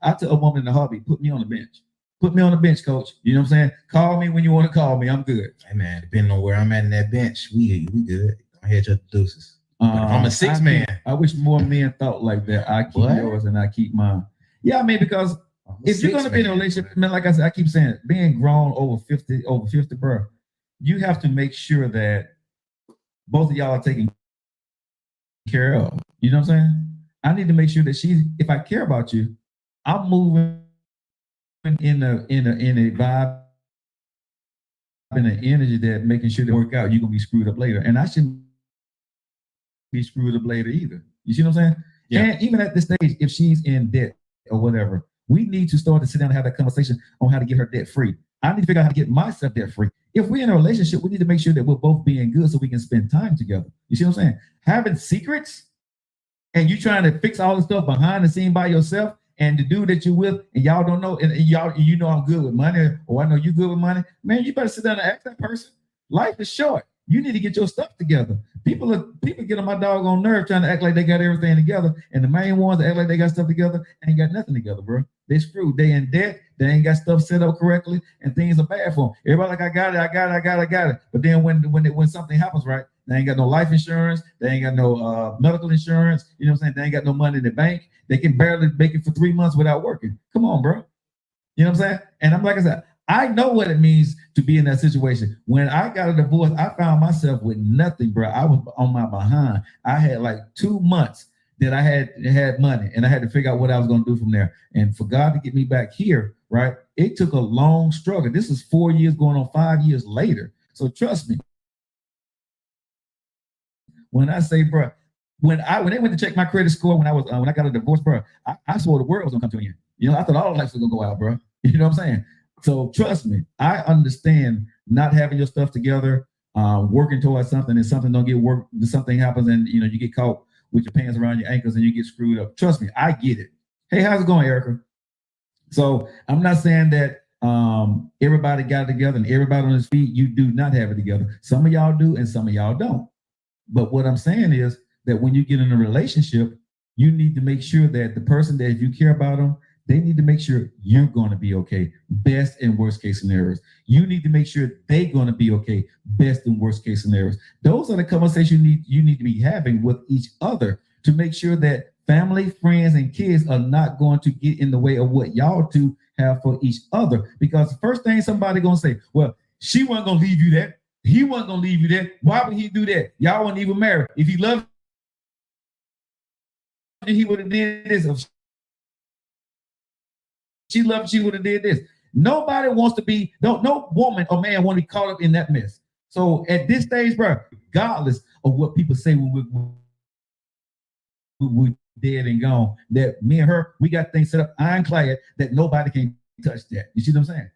I tell a woman in the hobby, put me on the bench. Put me on the bench, coach. You know what I'm saying? Call me when you want to call me. I'm good. Hey man, depending on where I'm at in that bench, we good. I head your deuces. I'm a six man. I wish more men thought like that. I keep yours and I keep mine. Yeah, I mean, because if you're gonna be in a relationship, man, like I said, I keep saying, being grown over 50, bro, you have to make sure that both of y'all are taken care of. You know what I'm saying? I need to make sure that if I care about you, I'm moving in a vibe, in an energy that making sure they work out. You're gonna be screwed up later, and I shouldn't be screwed up later either. You see what I'm saying? Yeah. And even at this stage, if she's in debt or whatever, we need to start to sit down and have that conversation on how to get her debt free. I need to figure out how to get myself debt free. If we're in a relationship, we need to make sure that we're both being good so we can spend time together. You see what I'm saying? Having secrets and you trying to fix all the stuff behind the scene by yourself, and the dude that you're with, and y'all don't know, and y'all, you know I'm good with money, or I know you good with money, man, you better sit down and ask that person. Life is short. You need to get your stuff together. People get on my doggone nerve trying to act like they got everything together, and the main ones that act like they got stuff together ain't got nothing together, bro. They screwed. They in debt. They ain't got stuff set up correctly, and things are bad for them. Everybody like, I got it. But then when something happens, right, They ain't got no life insurance. They ain't got no medical insurance. You know what I'm saying? They ain't got no money in the bank. They can barely make it for 3 months without working. Come on, bro. You know what I'm saying? And I'm like I said, I know what it means to be in that situation. When I got a divorce, I found myself with nothing, bro. I was on my behind. I had like 2 months that I had money, and I had to figure out what I was going to do from there. And for God to get me back here, right? It took a long struggle. This is 4 years going on 5 years later. So trust me. When I say, bro, when they went to check my credit score when I got a divorce, bro, I swore the world was gonna come to an end. You know, I thought all life was gonna go out, bro. You know what I'm saying? So trust me, I understand not having your stuff together, working towards something, and something don't get work, something happens, and you know you get caught with your pants around your ankles and you get screwed up. Trust me, I get it. Hey, how's it going, Erica? So I'm not saying that everybody got it together and everybody on his feet. You do not have it together. Some of y'all do, and some of y'all don't. But what I'm saying is that when you get in a relationship, you need to make sure that the person that if you care about them, they need to make sure you're going to be okay. Best and worst case scenarios. You need to make sure they're going to be okay. Best and worst case scenarios. Those are the conversations you need to be having with each other to make sure that family, friends, and kids are not going to get in the way of what y'all two have for each other. Because the first thing somebody going to say, well, she wasn't going to leave you that. He wasn't going to leave you there. Why would he do that? Y'all weren't even married. If he loved you, he would have did this. If she loved, she would have did this. Nobody wants to be, no woman or man want to be caught up in that mess. So at this stage, bro, regardless of what people say when we're dead and gone, that me and her, we got things set up ironclad that nobody can touch that. You see what I'm saying?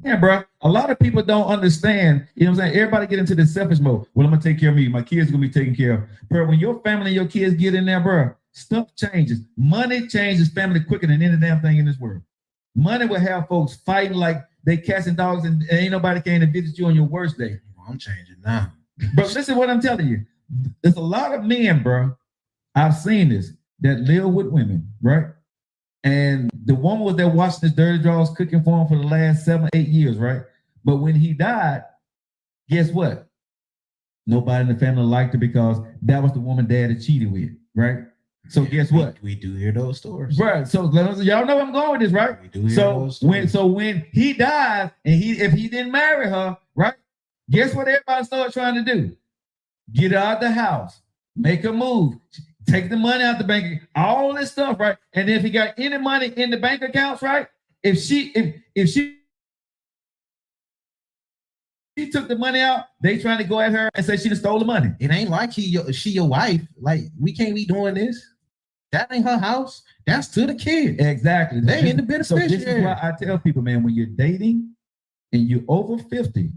Yeah, bro. A lot of people don't understand. You know what I'm saying? Everybody get into this selfish mode. Well, I'm gonna take care of me. My kids are gonna be taken care of. Bro, when your family and your kids get in there, bro, stuff changes. Money changes family quicker than any damn thing in this world. Money will have folks fighting like they catching dogs, and ain't nobody came to visit you on your worst day. I'm changing now. Bro, listen to what I'm telling you. There's a lot of men, bro. I've seen this that live with women, right? And the woman was there watching his dirty drawers cooking for him for the last 7, 8 years, right? But when he died, guess what? Nobody in the family liked her because that was the woman dad had cheated with, right? So yeah, guess what? We do hear those stories. Right. So y'all know where I'm going with this, right? We do hear those stories. When he dies and if he didn't marry her, right? Guess what everybody started trying to do? Get her out the house, make her move. Take the money out the bank, all this stuff, right? And if he got any money in the bank accounts, right? If she took the money out, they trying to go at her and say she stole the money. It ain't like she your wife. Like, we can't be doing this. That ain't her house. That's to the kid. Exactly. They in the beneficiary. So this is why I tell people, man, when you're dating and you're over 50,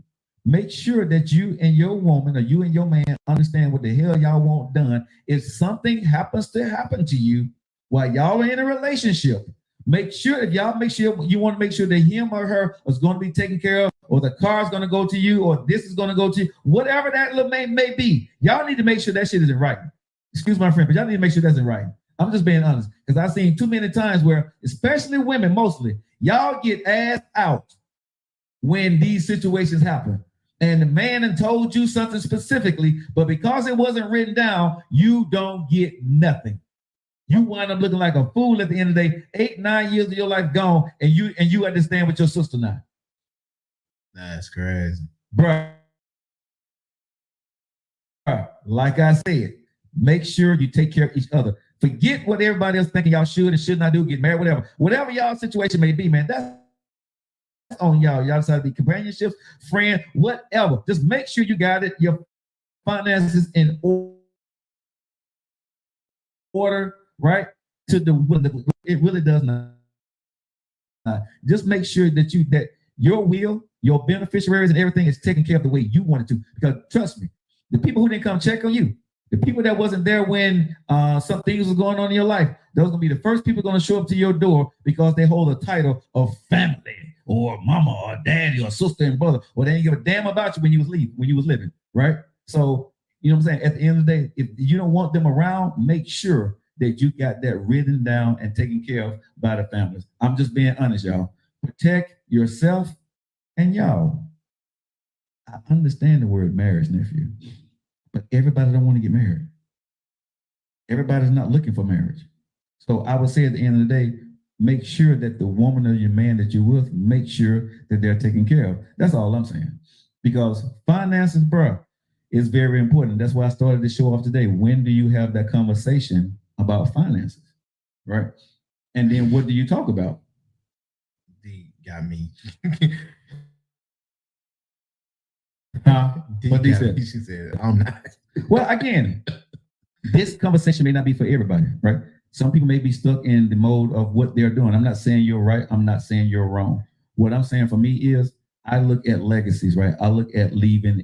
make sure that you and your woman or you and your man understand what the hell y'all want done. If something happens to happen to you while y'all are in a relationship, make sure you want to make sure that him or her is going to be taken care of, or the car is going to go to you, or this is going to go to you, whatever that little may be. Y'all need to make sure that shit is in writing. Excuse my friend, but y'all need to make sure that's in writing. I'm just being honest, because I've seen too many times where, especially women mostly, y'all get asked out when these situations happen. And the man had told you something specifically, but because it wasn't written down, you don't get nothing. You wind up looking like a fool at the end of the day. 8, 9 years of your life gone, and you understand with your sister now. That's crazy, bro. Like I said, make sure you take care of each other. Forget what everybody else thinking y'all should and should not do. Get married, whatever y'all situation may be, man. That's on y'all. Y'all decide to be companionships, friend, whatever. Just make sure you got it. Your finances in order, right? It really does not. Just make sure that your will, your beneficiaries, and everything is taken care of the way you want it to. Because trust me, the people who didn't come check on you, the people that wasn't there when some things was going on in your life, those are gonna be the first people going to show up to your door because they hold a title of family, or mama, or daddy, or sister and brother, or they didn't give a damn about you when you was living, right? So, you know what I'm saying? At the end of the day, if you don't want them around, make sure that you got that written down and taken care of by the families. I'm just being honest, y'all. Protect yourself, And y'all, I understand the word marriage, nephew, but everybody don't want to get married. Everybody's not looking for marriage. So I would say at the end of the day, make sure that the woman or your man that you're with, make sure that they're taken care of. That's all I'm saying. Because finances, bro, is very important. That's why I started the show off today. When do you have that conversation about finances? Right? And then what do you talk about? D got me. What they said? She said, I'm not. Well, again, this conversation may not be for everybody, right? Some people may be stuck in the mode of what they're doing. I'm not saying you're right. I'm not saying you're wrong. What I'm saying for me is I look at legacies, right? I look at leaving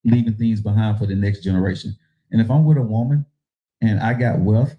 things behind for the next generation. And if I'm with a woman and I got wealth,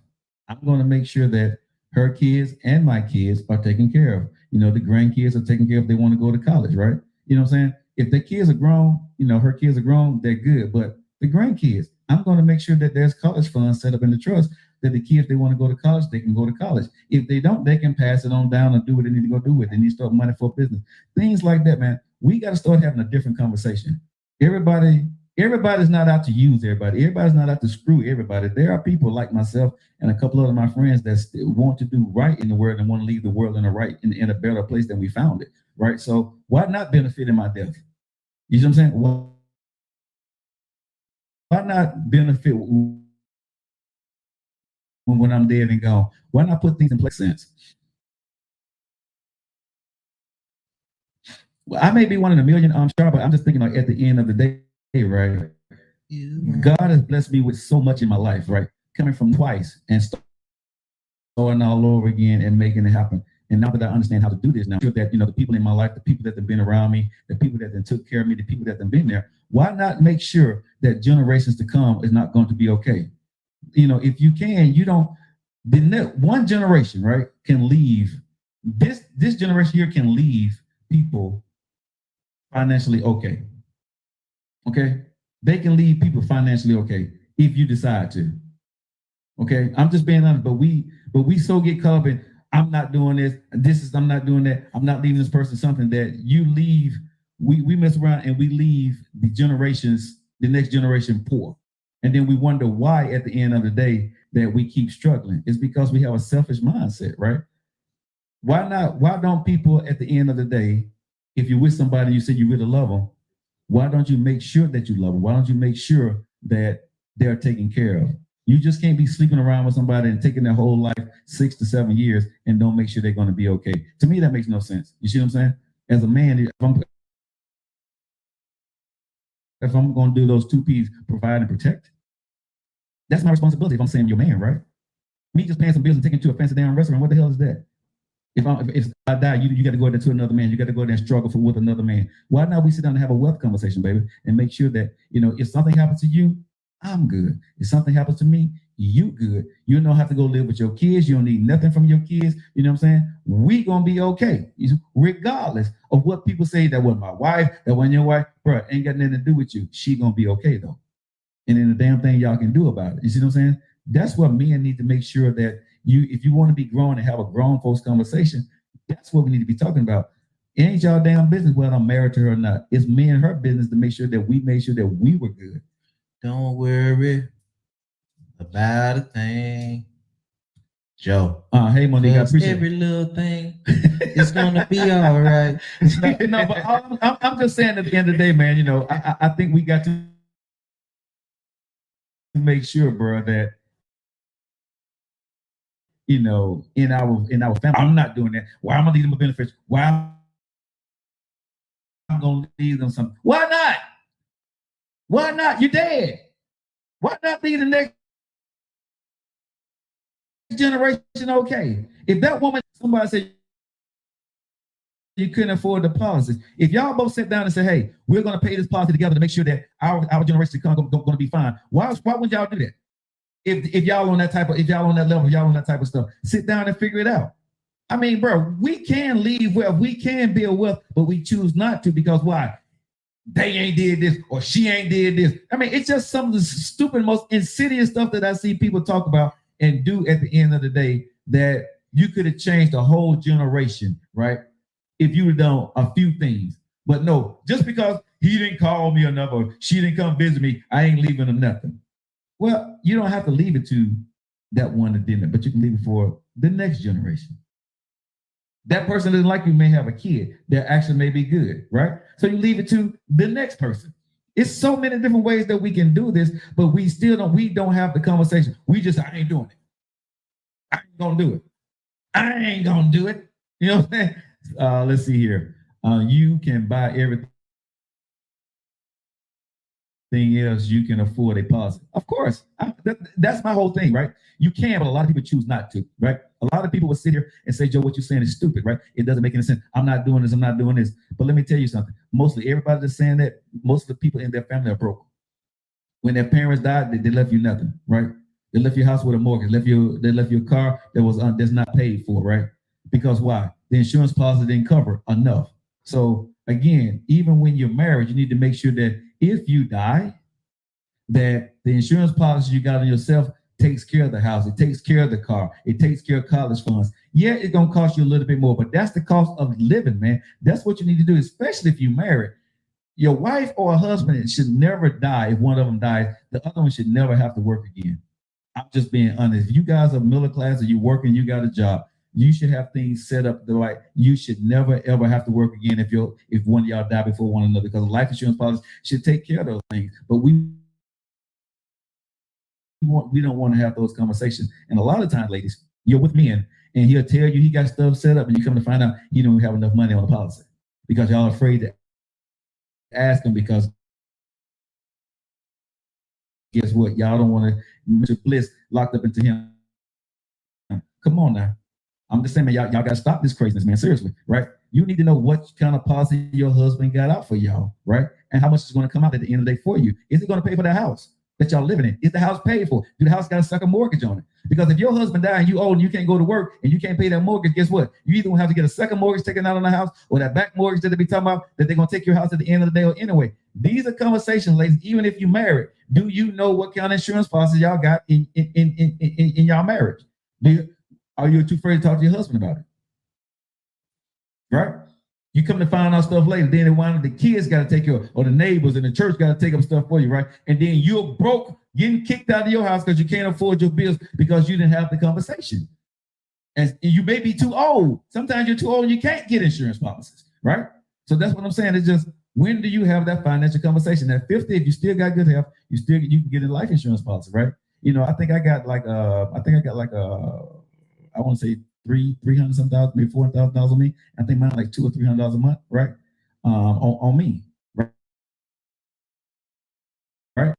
I'm going to make sure that her kids and my kids are taken care of. You know, the grandkids are taken care of if they want to go to college, right? You know what I'm saying? If the kids are grown, you know, her kids are grown, they're good. But the grandkids, I'm going to make sure that there's college funds set up in the trust that the kids, they want to go to college, they can go to college. If they don't, they can pass it on down and do what they need to go do with it. They need to start money for business. Things like that, man. We got to start having a different conversation. Everybody's not out to use everybody. Everybody's not out to screw everybody. There are people like myself and a couple of my friends that want to do right in the world and want to leave the world in a better place than we found it, right? So why not benefit in my death? You know what I'm saying? Why not benefit when I'm dead and gone? Why not put things in place? Sense. Well, I may be one in a million, I'm sure, but I'm just thinking like at the end of the day, right? God has blessed me with so much in my life, right? Coming from twice and starting all over again and making it happen. And now that I understand how to do this now, that, you know, the people in my life, the people that have been around me, the people that have took care of me, the people that have been there, why not make sure that generations to come is not going to be okay? You know, if you can, you don't, one generation, right, can leave, this generation here can leave people financially okay. Okay? They can leave people financially okay if you decide to. Okay? I'm just being honest, but we so get caught up in, I'm not doing this, I'm not doing that, I'm not leaving this person something that you leave, we mess around and we leave the next generation poor. And then we wonder why at the end of the day that we keep struggling. It's because we have a selfish mindset, right? Why don't people at the end of the day, if you're with somebody and you say you really love them, why don't you make sure that you love them? Why don't you make sure that they're taken care of? You just can't be sleeping around with somebody and taking their whole life 6 to 7 years and don't make sure they're going to be okay. To me, that makes no sense. You see what I'm saying? As a man, if I'm going to do those two P's, provide and protect, that's my responsibility if I'm saying you're a man, right? Me just paying some bills and taking to a fancy damn restaurant, what the hell is that? If I die, you got to go there to another man. You got to go there and struggle with another man. Why not we sit down and have a wealth conversation, baby, and make sure that, you know, if something happens to you, I'm good. If something happens to me, you good. You don't have to go live with your kids. You don't need nothing from your kids. You know what I'm saying? We gonna be okay, regardless of what people say. That wasn't my wife. That wasn't your wife, bro. Ain't got nothing to do with you. She gonna be okay though. And then the damn thing y'all can do about it. You see what I'm saying? That's what men need to make sure that if you want to be grown and have a grown folks conversation, that's what we need to be talking about. It ain't y'all damn business whether I'm married to her or not. It's me and her business to make sure that we made sure that we were good. Don't worry about a thing, Joe. Hey, Monique, I appreciate every little thing is gonna be all right. No, but I'm just saying at the end of the day, man. You know, I think we got to make sure, bro, that, you know, in our family, I'm not doing that. Why am I leaving them benefits? Why I'm gonna leave them something? Why not? Why not? You're dead. Why not leave the next generation okay? If that woman, somebody said you couldn't afford the policy, if y'all both sit down and say, hey, we're going to pay this policy together to make sure that our generation to come going to be fine, why would y'all do that? If y'all on that type of, if y'all on that level, y'all on that type of stuff, sit down and figure it out. I mean, bro, we can leave wealth, we can build wealth, but we choose not to because why? They ain't did this or she ain't did this. I mean, it's just some of the stupid, most insidious stuff that I see people talk about and do at the end of the day that you could have changed a whole generation, right? if you had done a few things. But no, just because he didn't call me enough or she didn't come visit me, I ain't leaving her nothing. Well, you don't have to leave it to that one that didn't, but you can leave it for the next generation. That person doesn't like you may have a kid. Their action may be good, right? So you leave it to the next person. It's so many different ways that we can do this, but we don't have the conversation. I ain't doing it. I ain't gonna do it. I ain't gonna do it. You know what I'm saying? Let's see here. You can buy everything else you can afford a policy. Of course, that's my whole thing, right? You can, but a lot of people choose not to, right? A lot of people will sit here and say, Joe, what you're saying is stupid, right? It doesn't make any sense. I'm not doing this. I'm not doing this. But let me tell you something. Mostly everybody that's saying that, most of the people in their family are broke. When their parents died, they left you nothing, right? They left your house with a mortgage. They left your car that's not paid for, right? Because why? The insurance policy didn't cover enough. So again, even when you're married, you need to make sure that if you die, that the insurance policy you got on yourself takes care of the house, it takes care of the car, it takes care of college funds. Yeah, it's gonna cost you a little bit more, but that's the cost of living, man. That's what you need to do, especially if you're married. Your wife or a husband should never die. If one of them dies, the other one should never have to work again. I'm just being honest. If you guys are middle class or you're working, you got a job, you should have things set up the right. You should never ever have to work again if one of y'all die before one another, because life insurance policy should take care of those things. But we don't want to have those conversations. And a lot of times, ladies, you're with men and he'll tell you he got stuff set up and you come to find out he don't have enough money on the policy because y'all are afraid to ask him, because guess what? Y'all don't want to Mr. Bliss locked up into him. Come on now. I'm just saying, man, y'all got to stop this craziness, man. Seriously, right? You need to know what kind of policy your husband got out for y'all, right? And how much is going to come out at the end of the day for you. Is it going to pay for that house that y'all living in? Is the house paid for? Do the house got to suck a mortgage on it? Because if your husband died and you old and you can't go to work and you can't pay that mortgage, guess what? You either gonna have to get a second mortgage taken out on the house, or that back mortgage that they be talking about that they're gonna take your house at the end of the day. Or anyway, these are conversations, ladies. Even if you're married, do you know what kind of insurance policy y'all got in y'all marriage? Are you too afraid to talk to your husband about it? Right? You come to find out stuff later, then the kids got to take care of, or the neighbors and the church got to take up stuff for you, right? And then you're broke, getting kicked out of your house because you can't afford your bills because you didn't have the conversation. And you may be too old. Sometimes you're too old and you can't get insurance policies, right? So that's what I'm saying. It's just, when do you have that financial conversation? At 50, if you still got good health, you can get a life insurance policy, right? You know, I think I got like I want to say 300 some thousand, maybe $400,000 on me. I think mine like $200 or $300 a month, right? On me, right? Right.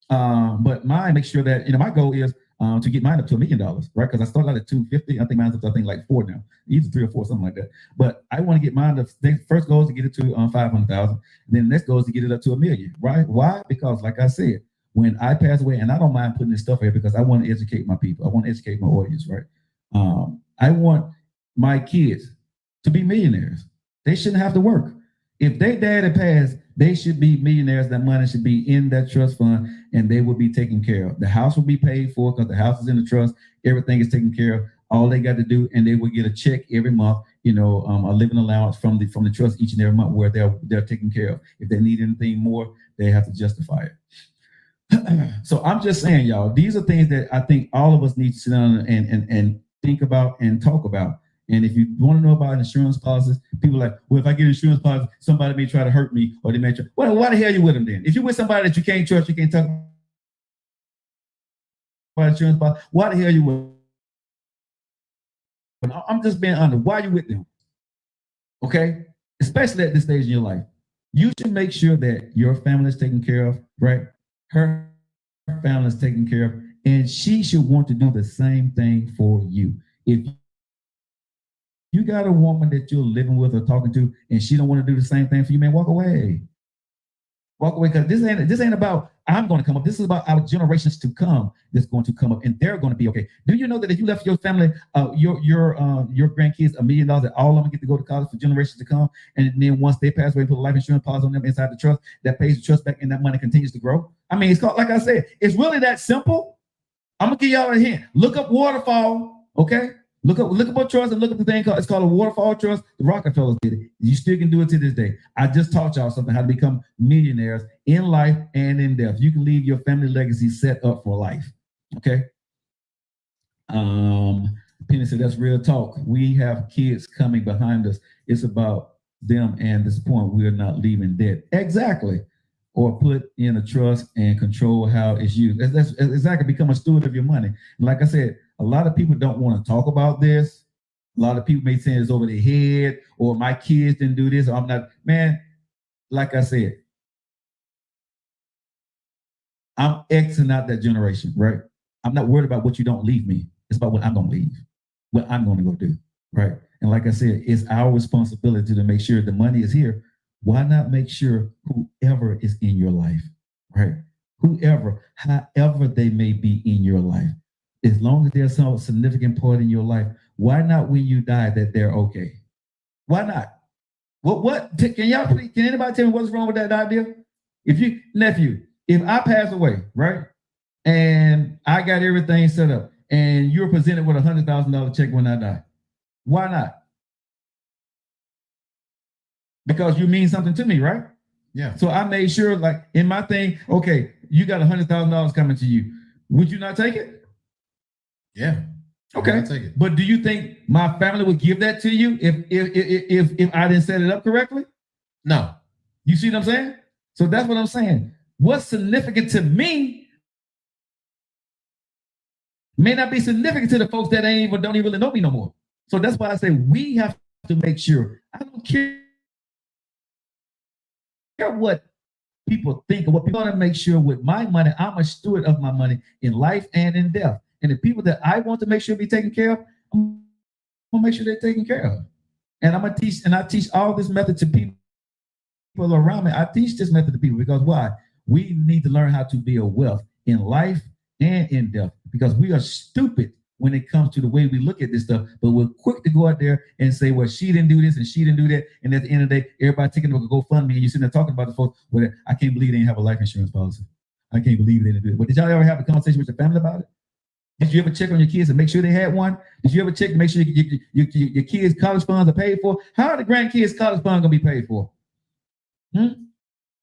But mine, make sure that, my goal is to get mine up to $1 million, right? Because I started out at 250. I think mine's up to like 4 now, either 3 or 4, something like that. But I want to get mine. The first goal is to get it to 500,000. Then the next goal is to get it up to $1 million, right? Why? Because like I said, when I pass away, and I don't mind putting this stuff here because I want to educate my people. I want to educate my audience, right? I want my kids to be millionaires. They shouldn't have to work. If they daddy passed, they should be millionaires. That money should be in that trust fund and they will be taken care of. The house will be paid for because the house is in the trust. Everything is taken care of. All they got to do, and they will get a check every month, a living allowance from the trust each and every month where they're taken care of. If they need anything more, they have to justify it. So I'm just saying, y'all, these are things that I think all of us need to sit down and think about and talk about. And if you want to know about insurance policies, people are like, well, if I get insurance policy, somebody may try to hurt me, or they may try. Well, why the hell are you with them then? If you're with somebody that you can't trust, you can't talk about insurance policy, why the hell are you with them? I'm just being honest. Why are you with them? Okay? Especially at this stage in your life. You should make sure that your family is taken care of, right? Her family is taken care of, and she should want to do the same thing for you. If you got a woman that you're living with or talking to, and she don't want to do the same thing for you, man, walk away. Walk away, because this ain't about I'm going to come up. This is about our generations to come that's going to come up, and they're going to be okay. Do you know that if you left your family, your grandkids $1 million, that all of them get to go to college for generations to come, and then once they pass away, put a life insurance policy on them inside the trust that pays the trust back, and that money continues to grow? I mean, it's called, like I said, it's really that simple. I'm gonna give y'all a hint. Look up waterfall, okay? Look up what trust and look up the thing called, it's called a waterfall trust. The Rockefellers did it. You still can do it to this day. I just taught y'all something, how to become millionaires in life and in death. You can leave your family legacy set up for life. Okay. Penny said, that's real talk. We have kids coming behind us. It's about them, and this point, we're not leaving debt. Exactly. Or put in a trust and control how it's used. That's exactly, become a steward of your money. And like I said, a lot of people don't want to talk about this. A lot of people may say it's over their head, or my kids didn't do this, or I'm not. Man, like I said, I'm Xing out that generation, right? I'm not worried about what you don't leave me. It's about what I'm going to leave, what I'm going to go do, right? And like I said, it's our responsibility to make sure the money is here. Why not make sure whoever is in your life, right? Whoever, however they may be in your life, as long as there's some significant part in your life, why not when you die that they're okay? Why not? Can anybody tell me what's wrong with that idea? If I pass away, right, and I got everything set up, and you're presented with $100,000 check when I die, why not? Because you mean something to me, right? Yeah. So I made sure, like in my thing, okay, you got $100,000 coming to you. Would you not take it? Yeah. Okay. I'll take it. But do you think my family would give that to you if I didn't set it up correctly? No. You see what I'm saying? So that's what I'm saying. What's significant to me may not be significant to the folks that don't even really know me no more. So that's why I say we have to make sure. I don't care what people think of what people want to make sure with my money, I'm a steward of my money in life and in death. And the people that I want to make sure be taken care of, I'm gonna make sure they're taken care of. And I'm gonna teach, and I teach all this method to people around me. I teach this method to people because why? We need to learn how to build wealth in life and in death, because we are stupid when it comes to the way we look at this stuff, but we're quick to go out there and say, well, she didn't do this and she didn't do that. And at the end of the day, everybody taking a GoFundMe and you're sitting there talking about the folks, well, I can't believe they didn't have a life insurance policy. I can't believe they didn't do it. But did y'all ever have a conversation with your family about it? Did you ever check on your kids and make sure they had one? Did you ever check to make sure your kids' college funds are paid for? How are the grandkids' college funds gonna be paid for?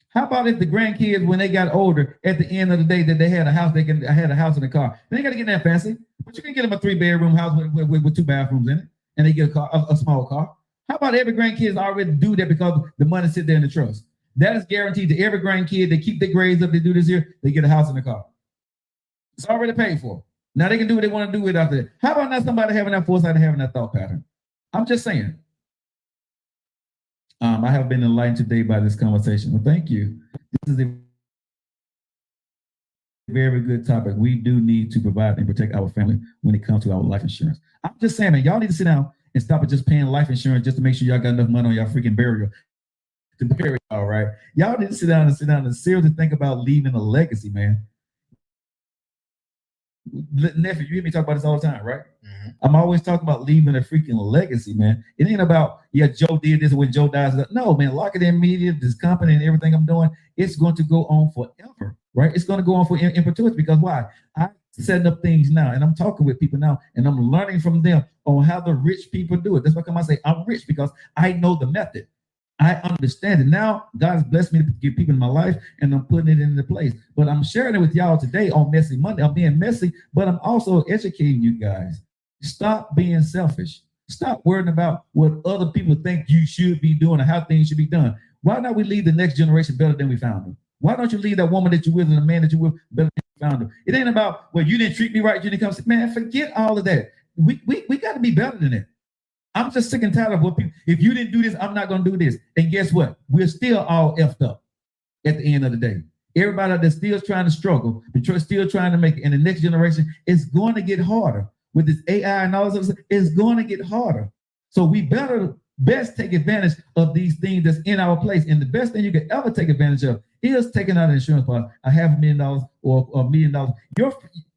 How about if the grandkids, when they got older, at the end of the day, that they had a house, had a house and a car. They ain't got to get that fancy, but you can get them a 3-bedroom house with 2 bathrooms in it, and they get a small car. How about every grandkid already do that because the money sit there in the trust? That is guaranteed to every grandkid. They keep their grades up. They do this here. They get a house and a car. It's already paid for. Now they can do what they want to do with it after that. How about not somebody having that foresight and having that thought pattern? I'm just saying. I have been enlightened today by this conversation. Well, thank you. This is a very good topic. We do need to provide and protect our family when it comes to our life insurance. I'm just saying, man, y'all need to sit down and stop at just paying life insurance just to make sure y'all got enough money on y'all freaking burial to bury y'all, right? Y'all need to sit down and seriously think about leaving a legacy, man. Nephew, you hear me talk about this all the time, right? Mm-hmm. I'm always talking about leaving a freaking legacy, man. It ain't about, yeah, Joe did this when Joe dies. No, man, Lockett in Media, this company and everything I'm doing, it's going to go on forever, right? It's going to go on for in perpetuity, because why? I'm setting up things now, and I'm talking with people now, and I'm learning from them on how the rich people do it. That's why I say I'm rich, because I know the method. I understand it. Now God's blessed me to give people in my life, and I'm putting it into place. But I'm sharing it with y'all today on Messy Monday. I'm being messy, but I'm also educating you guys. Stop being selfish. Stop worrying about what other people think you should be doing or how things should be done. Why not we leave the next generation better than we found them? Why don't you leave that woman that you're with and the man that you're with better than you found them? It ain't about, well, you didn't treat me right. You didn't come. Man, forget all of that. We got to be better than that. I'm just sick and tired of what people, if you didn't do this, I'm not going to do this. And guess what? We're still all effed up at the end of the day. Everybody that's still trying to struggle, still trying to make it. And the next generation is going to get harder with this AI and all this other stuff. It's going to get harder. So we best take advantage of these things that's in our place. And the best thing you can ever take advantage of is taking out an insurance policy, $500,000 or $1 million.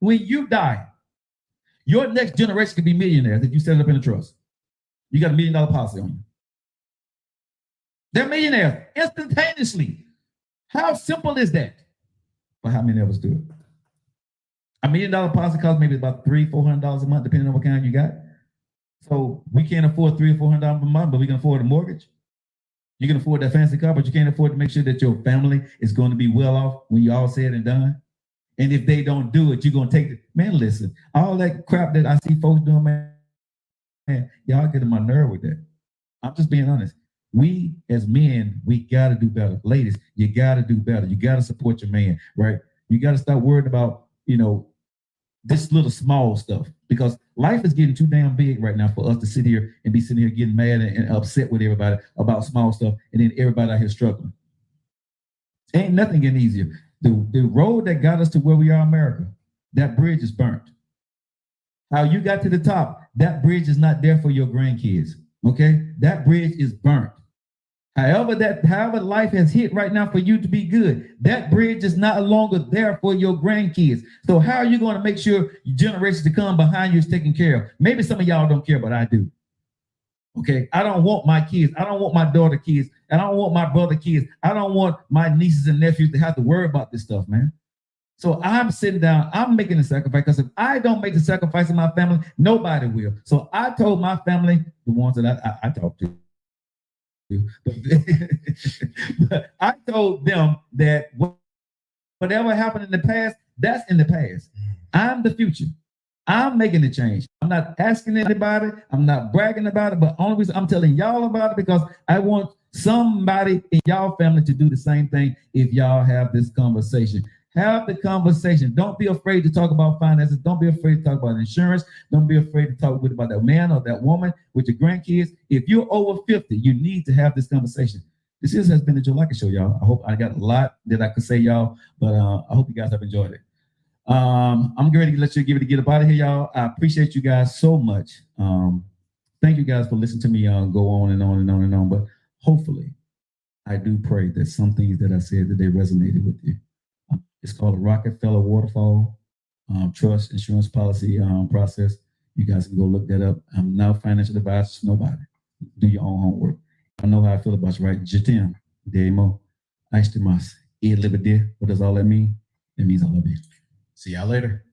When you die, your next generation can be millionaires if you set it up in a trust. You got $1 million policy on you. They're millionaires instantaneously. How simple is that? But how many of us do it? $1 million policy costs maybe about $300-$400 a month, depending on what kind you got. So we can't afford $300 or $400 a month, but we can afford a mortgage. You can afford that fancy car, but you can't afford to make sure that your family is going to be well off when you all said and done. And if they don't do it, you're going to take it. Man, listen, all that crap that I see folks doing, man, y'all get on my nerve with that. I'm just being honest. We as men, we got to do better. Ladies, you got to do better. You got to support your man, right? You got to stop worrying about, this little small stuff, because life is getting too damn big right now for us to sit here and be sitting here getting mad and upset with everybody about small stuff, and then everybody out here struggling. Ain't nothing getting easier. The road that got us to where we are in America, that bridge is burnt. How you got to the top, that bridge is not there for your grandkids. Okay, that bridge is burnt. However life has hit right now for you to be good, that bridge is not longer there for your grandkids. So how are you going to make sure generations to come behind you is taken care of? Maybe some of y'all don't care, but I do. Okay, I don't want my kids. I don't want my daughter kids. I don't want my brother kids. I don't want my nieces and nephews to have to worry about this stuff, man. So I'm sitting down, I'm making a sacrifice, because if I don't make the sacrifice in my family, nobody will. So I told my family, the ones that I talk to, but I told them that whatever happened in the past, that's in the past. I'm the future. I'm making the change. I'm not asking anybody. I'm not bragging about it, but only reason I'm telling y'all about it because I want somebody in y'all family to do the same thing. If y'all have this conversation, have the conversation. Don't be afraid to talk about finances. Don't be afraid to talk about insurance. Don't be afraid to talk about that man or that woman with your grandkids. If you're over 50, you need to have this conversation. This has been the Joe Lockett Show, y'all. I hope I got a lot that I could say, y'all, but I hope you guys have enjoyed it. I'm ready to let you get up out of here, y'all. I appreciate you guys so much. Thank you guys for listening to me go on and on and on and on. But hopefully, I do pray that some things that I said that they resonated with you. It's called a Rockefeller Waterfall Trust Insurance Policy process. You guys can go look that up. I'm not a financial advisor to nobody. Do your own homework. I know how I feel about you, right? Jitim, Demo, Aistimas, What does all that mean? It means I love you. See y'all later.